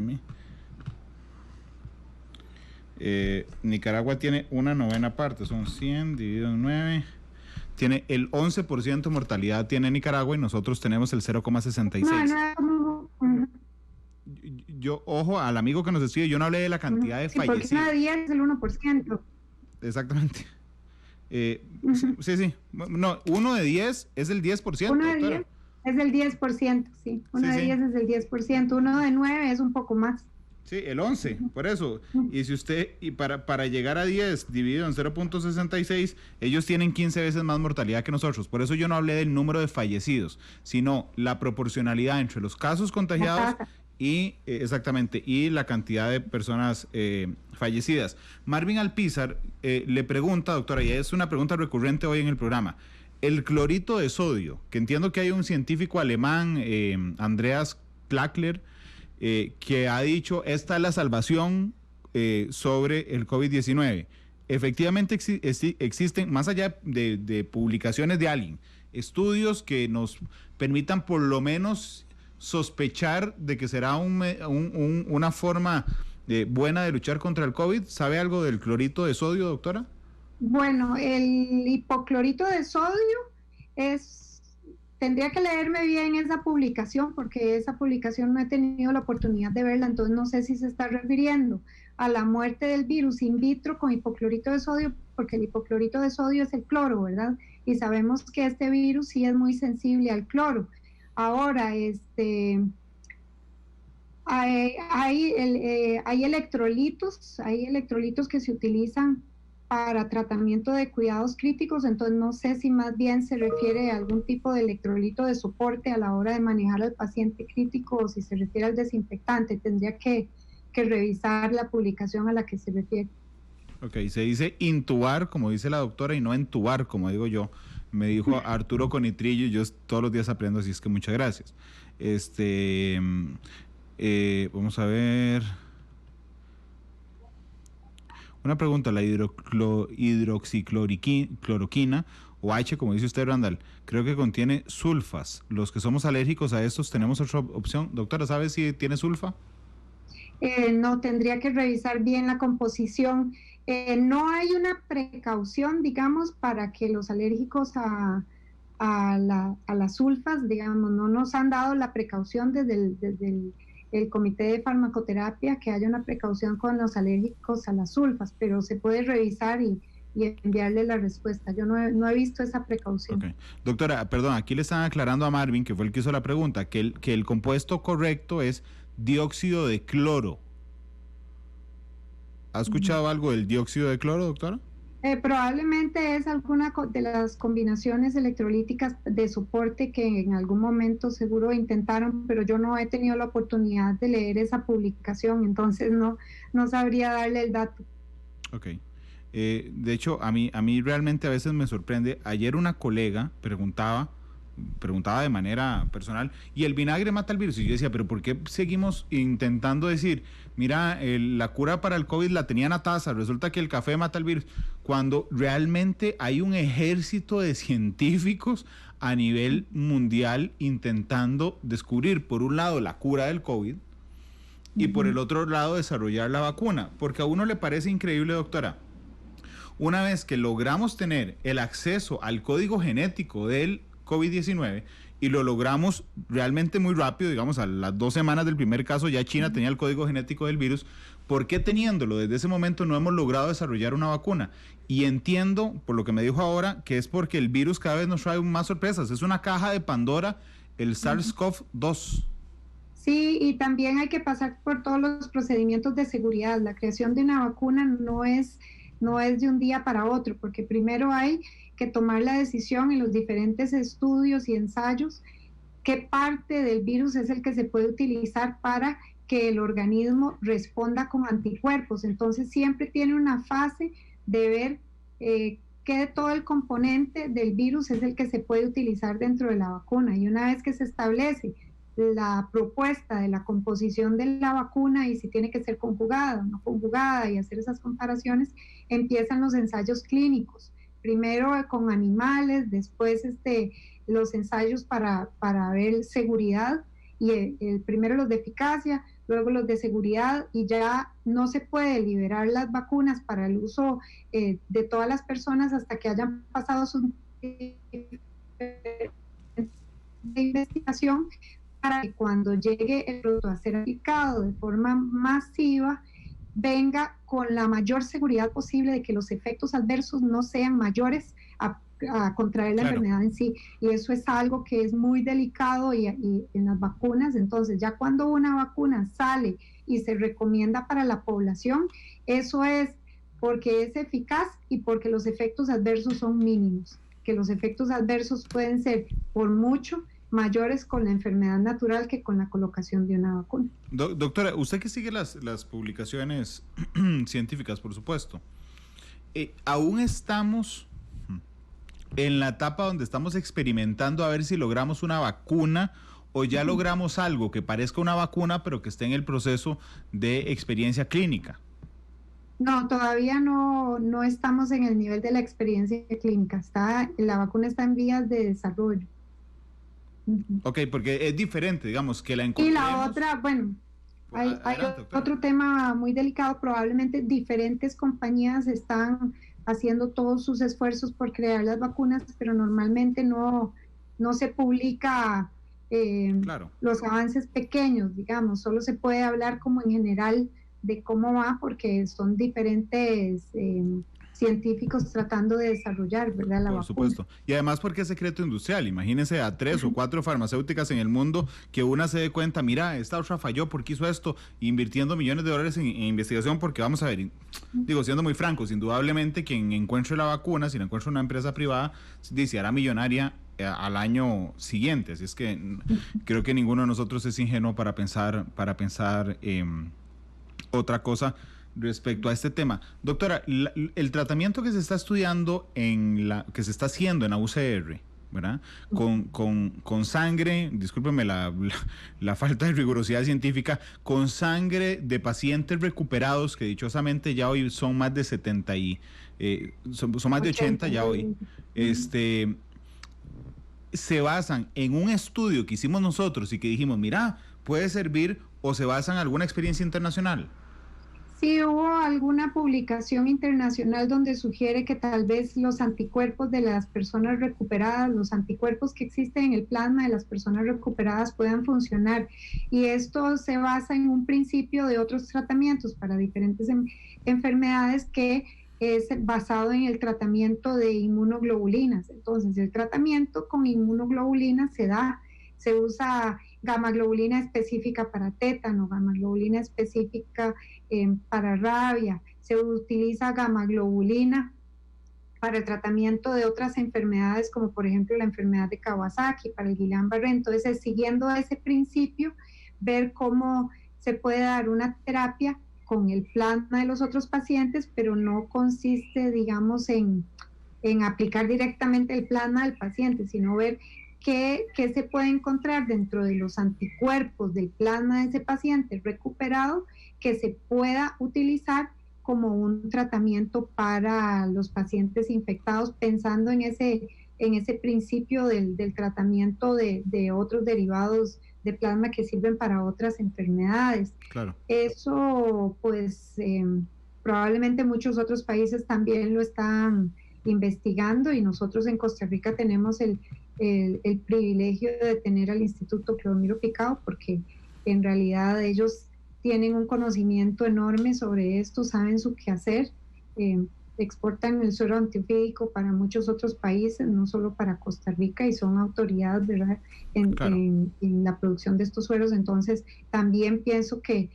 Nicaragua tiene una 9ª parte, son 100 dividido en 9, tiene el 11% de mortalidad tiene Nicaragua y nosotros tenemos el 0,66. Yo, ojo, al amigo que nos escribe, yo no hablé de la cantidad de fallecidos. Porque una de 10 es el 1%. Exactamente. Sí. No, 1 de 10 es el 10%. 1 de 10 es el 10%, sí. 1 de 10 es el 10%. 1 de 9 es un poco más. Sí, el 11, por eso. Y si usted, para llegar a 10 dividido en 0.66, ellos tienen 15 veces más mortalidad que nosotros. Por eso yo no hablé del número de fallecidos, sino la proporcionalidad entre los casos contagiados y exactamente, y la cantidad de personas fallecidas. Marvin Alpizar le pregunta, doctora, y es una pregunta recurrente hoy en el programa, el clorito de sodio, que entiendo que hay un científico alemán, Andreas Klackler, que ha dicho, esta es la salvación sobre el COVID-19. Efectivamente existen, más allá de publicaciones de alguien, estudios que nos permitan por lo menos sospechar de que será una forma buena de luchar contra el COVID. ¿Sabe algo del clorito de sodio, doctora? Bueno, el hipoclorito de sodio es tendría que leerme bien esa publicación, porque esa publicación no he tenido la oportunidad de verla, entonces no sé si se está refiriendo a la muerte del virus in vitro con hipoclorito de sodio, porque el hipoclorito de sodio es el cloro, ¿verdad? Y sabemos que este virus sí es muy sensible al cloro. Ahora, hay electrolitos que se utilizan para tratamiento de cuidados críticos, entonces no sé si más bien se refiere a algún tipo de electrolito de soporte a la hora de manejar al paciente crítico o si se refiere al desinfectante. Tendría que revisar la publicación a la que se refiere. Ok, se dice intubar, como dice la doctora, y no entubar, como digo yo. Me dijo Arturo Conitrillo y yo todos los días aprendo, así es que muchas gracias. Vamos a ver. Una pregunta, la hidroxicloroquina o H, como dice usted, Randall, creo que contiene sulfas. Los que somos alérgicos a estos, ¿tenemos otra opción? Doctora, ¿sabe si tiene sulfa? No, tendría que revisar bien la composición. No hay una precaución, digamos, para que los alérgicos a las sulfas, digamos, no nos han dado la precaución desde el Comité de Farmacoterapia que haya una precaución con los alérgicos a las sulfas, pero se puede revisar y enviarle la respuesta. Yo no he visto esa precaución. Okay. Doctora, perdón, aquí le están aclarando a Marvin, que fue el que hizo la pregunta, que el compuesto correcto es dióxido de cloro. ¿Ha escuchado algo del dióxido de cloro, doctora? Probablemente es alguna de las combinaciones electrolíticas de soporte que en algún momento seguro intentaron, pero yo no he tenido la oportunidad de leer esa publicación, entonces no sabría darle el dato. Ok. De hecho, a mí realmente a veces me sorprende. Ayer una colega preguntaba de manera personal, ¿y el vinagre mata el virus? Y yo decía, pero ¿por qué seguimos intentando decir, mira, la cura para el COVID la tenían a taza, resulta que el café mata el virus? Cuando realmente hay un ejército de científicos a nivel mundial intentando descubrir, por un lado, la cura del COVID y por el otro lado, desarrollar la vacuna. Porque a uno le parece increíble, doctora, una vez que logramos tener el acceso al código genético del COVID-19 y lo logramos realmente muy rápido, digamos a las 2 semanas del primer caso ya China tenía el código genético del virus, ¿por qué teniéndolo desde ese momento no hemos logrado desarrollar una vacuna? Y entiendo, por lo que me dijo ahora, que es porque el virus cada vez nos trae más sorpresas, es una caja de Pandora, el SARS-CoV-2. Sí, y también hay que pasar por todos los procedimientos de seguridad. La creación de una vacuna no es de un día para otro, porque primero hay que tomar la decisión en los diferentes estudios y ensayos qué parte del virus es el que se puede utilizar para que el organismo responda con anticuerpos. Entonces siempre tiene una fase de ver qué de todo el componente del virus es el que se puede utilizar dentro de la vacuna. Y una vez que se establece la propuesta de la composición de la vacuna y si tiene que ser conjugada o no conjugada y hacer esas comparaciones, empiezan los ensayos clínicos. Primero con animales, después los ensayos para ver seguridad, y primero los de eficacia, luego los de seguridad, y ya no se puede liberar las vacunas para el uso de todas las personas hasta que hayan pasado su investigación, para que cuando llegue el producto a ser aplicado de forma masiva, venga con la mayor seguridad posible de que los efectos adversos no sean mayores a contraer la enfermedad en sí. Y eso es algo que es muy delicado y en las vacunas. Entonces, ya cuando una vacuna sale y se recomienda para la población, eso es porque es eficaz y porque los efectos adversos son mínimos, que los efectos adversos pueden ser por mucho mayores con la enfermedad natural que con la colocación de una vacuna. Doctora, usted que sigue las publicaciones científicas, por supuesto, aún estamos en la etapa donde estamos experimentando a ver si logramos una vacuna o ya logramos algo que parezca una vacuna pero que esté en el proceso de experiencia clínica. No, todavía no estamos en el nivel de la experiencia clínica. La vacuna está en vías de desarrollo. Ok, porque es diferente, digamos, que la encontremos. Y la otra, bueno, hay otro tema muy delicado. Probablemente diferentes compañías están haciendo todos sus esfuerzos por crear las vacunas, pero normalmente no no se publica Claro. los avances pequeños, digamos, solo se puede hablar como en general de cómo va porque son diferentes científicos tratando de desarrollar, ¿verdad? La Por vacuna. supuesto. Y además porque es secreto industrial. Imagínense a 3 o 4 farmacéuticas en el mundo que una se dé cuenta, mira, esta otra falló porque hizo esto, invirtiendo millones de dólares en investigación porque vamos a ver, digo, siendo muy francos, indudablemente quien encuentre la vacuna, si la encuentra una empresa privada, se hará millonaria al año siguiente. Así es que creo que ninguno de nosotros es ingenuo para pensar otra cosa respecto a este tema. Doctora, el tratamiento que se está estudiando que se está haciendo en la UCR, ¿verdad? Con sangre, discúlpeme la falta de rigurosidad científica, con sangre de pacientes recuperados, que dichosamente ya hoy son más de 70 son más de 80 ya hoy, se basan en un estudio que hicimos nosotros y que dijimos, mira, puede servir, o se basan en alguna experiencia internacional. Sí, hubo alguna publicación internacional donde sugiere que tal vez los anticuerpos de las personas recuperadas, los anticuerpos que existen en el plasma de las personas recuperadas puedan funcionar. Y esto se basa en un principio de otros tratamientos para diferentes enfermedades que es basado en el tratamiento de inmunoglobulinas. Entonces, el tratamiento con inmunoglobulinas se usa gamma globulina específica para tétano, gamma globulina específica para rabia, se utiliza gamma globulina para el tratamiento de otras enfermedades como por ejemplo la enfermedad de Kawasaki, para el Guillain-Barré. Entonces, siguiendo ese principio, ver cómo se puede dar una terapia con el plasma de los otros pacientes, pero no consiste, digamos, en aplicar directamente el plasma al paciente, sino ver qué se puede encontrar dentro de los anticuerpos del plasma de ese paciente recuperado que se pueda utilizar como un tratamiento para los pacientes infectados, pensando en ese principio del tratamiento de otros derivados de plasma que sirven para otras enfermedades. Claro. Eso, pues, probablemente muchos otros países también lo están investigando, y nosotros en Costa Rica tenemos el privilegio de tener al Instituto Clodomiro Picado, porque en realidad ellos tienen un conocimiento enorme sobre esto, saben su quehacer, exportan el suero antiofídico para muchos otros países, no solo para Costa Rica, y son autoridades, ¿verdad?, en la producción de estos sueros. Entonces también pienso que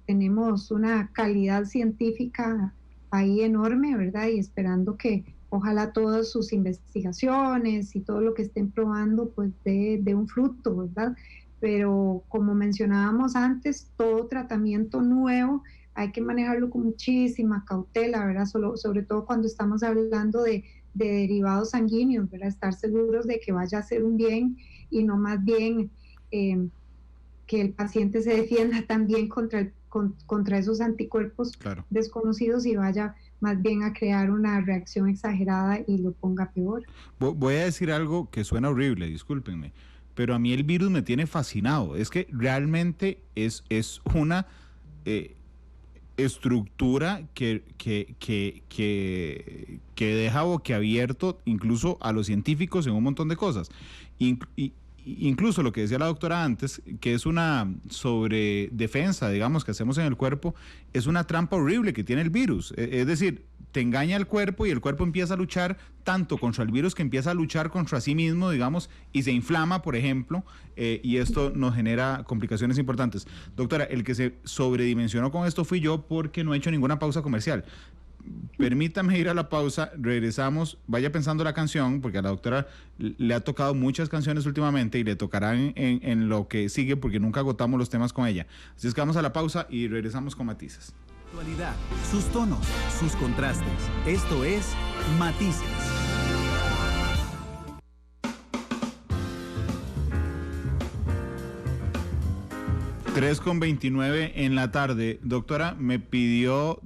tenemos una calidad científica ahí enorme, ¿verdad?, y esperando que ojalá todas sus investigaciones y todo lo que estén probando pues dé un fruto, ¿verdad? Pero como mencionábamos antes, todo tratamiento nuevo hay que manejarlo con muchísima cautela, ¿verdad? Sobre todo cuando estamos hablando de derivados sanguíneos, ¿verdad? Estar seguros de que vaya a ser un bien y no más bien que el paciente se defienda también contra esos anticuerpos desconocidos y vaya más bien a crear una reacción exagerada y lo ponga peor. Voy a decir algo que suena horrible, discúlpenme, pero a mí el virus me tiene fascinado. Es que realmente es una estructura que deja boquiabierto incluso a los científicos en un montón de cosas. Incluso lo que decía la doctora antes, que es una sobredefensa, digamos, que hacemos en el cuerpo, es una trampa horrible que tiene el virus. Es decir, te engaña el cuerpo y el cuerpo empieza a luchar tanto contra el virus que empieza a luchar contra sí mismo, digamos, y se inflama, por ejemplo, y esto nos genera complicaciones importantes. Doctora, el que se sobredimensionó con esto fui yo porque no he hecho ninguna pausa comercial. Permítame ir a la pausa, regresamos, vaya pensando la canción, porque a la doctora le ha tocado muchas canciones últimamente y le tocarán en lo que sigue, porque nunca agotamos los temas con ella. Así es que vamos a la pausa y regresamos con Matices. Actualidad, sus tonos, sus contrastes. Esto es Matices. Tres con 29 en la tarde. Doctora, me pidió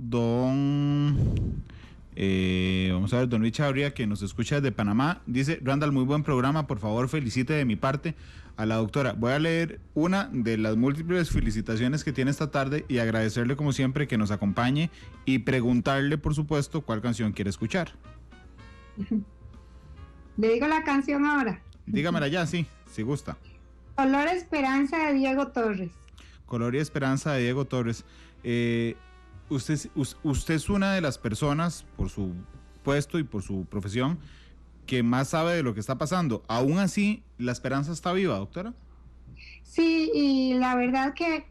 vamos a ver, don Richard Abría, que nos escucha desde Panamá. Dice, Randall, muy buen programa, por favor felicite de mi parte a la doctora. Voy a leer una de las múltiples felicitaciones que tiene esta tarde y agradecerle como siempre que nos acompañe y preguntarle, por supuesto, cuál canción quiere escuchar. Le digo la canción ahora. Dígamela ya, sí, si gusta. Color Esperanza de Diego Torres. Color y Esperanza de Diego Torres. Usted es una de las personas, por su puesto y por su profesión, que más sabe de lo que está pasando. Aún así, ¿la esperanza está viva, doctora? Sí, y la verdad que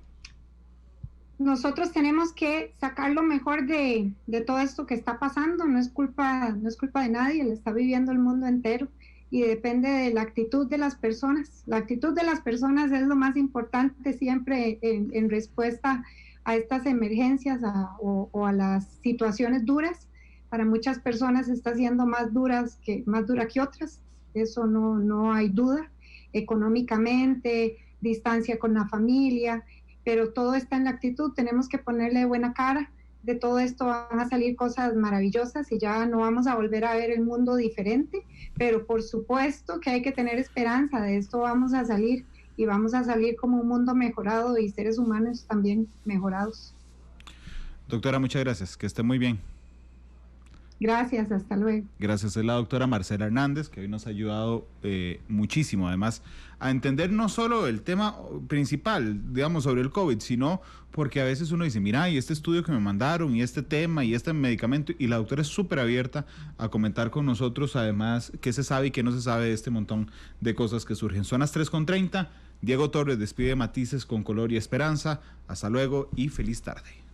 nosotros tenemos que sacar lo mejor de todo esto que está pasando. No es culpa de nadie, lo está viviendo el mundo entero y depende de la actitud de las personas. La actitud de las personas es lo más importante siempre en respuesta a estas emergencias o a las situaciones duras. Para muchas personas está siendo más dura que otras, eso no hay duda. Económicamente, distancia con la familia, pero todo está en la actitud. Tenemos que ponerle buena cara. De todo esto van a salir cosas maravillosas y ya no vamos a volver a ver el mundo diferente, pero por supuesto que hay que tener esperanza. De esto vamos a salir y vamos a salir como un mundo mejorado y seres humanos también mejorados. Doctora, muchas gracias, que esté muy bien. Gracias, hasta luego. Gracias, es la doctora Marcela Hernández, que hoy nos ha ayudado muchísimo, además, a entender no solo el tema principal, digamos, sobre el COVID, sino porque a veces uno dice, mira, y este estudio que me mandaron, y este tema, y este medicamento, y la doctora es súper abierta a comentar con nosotros, además, qué se sabe y qué no se sabe de este montón de cosas que surgen. Son las 3:30, Diego Torres despide Matices con Color y Esperanza. Hasta luego y feliz tarde.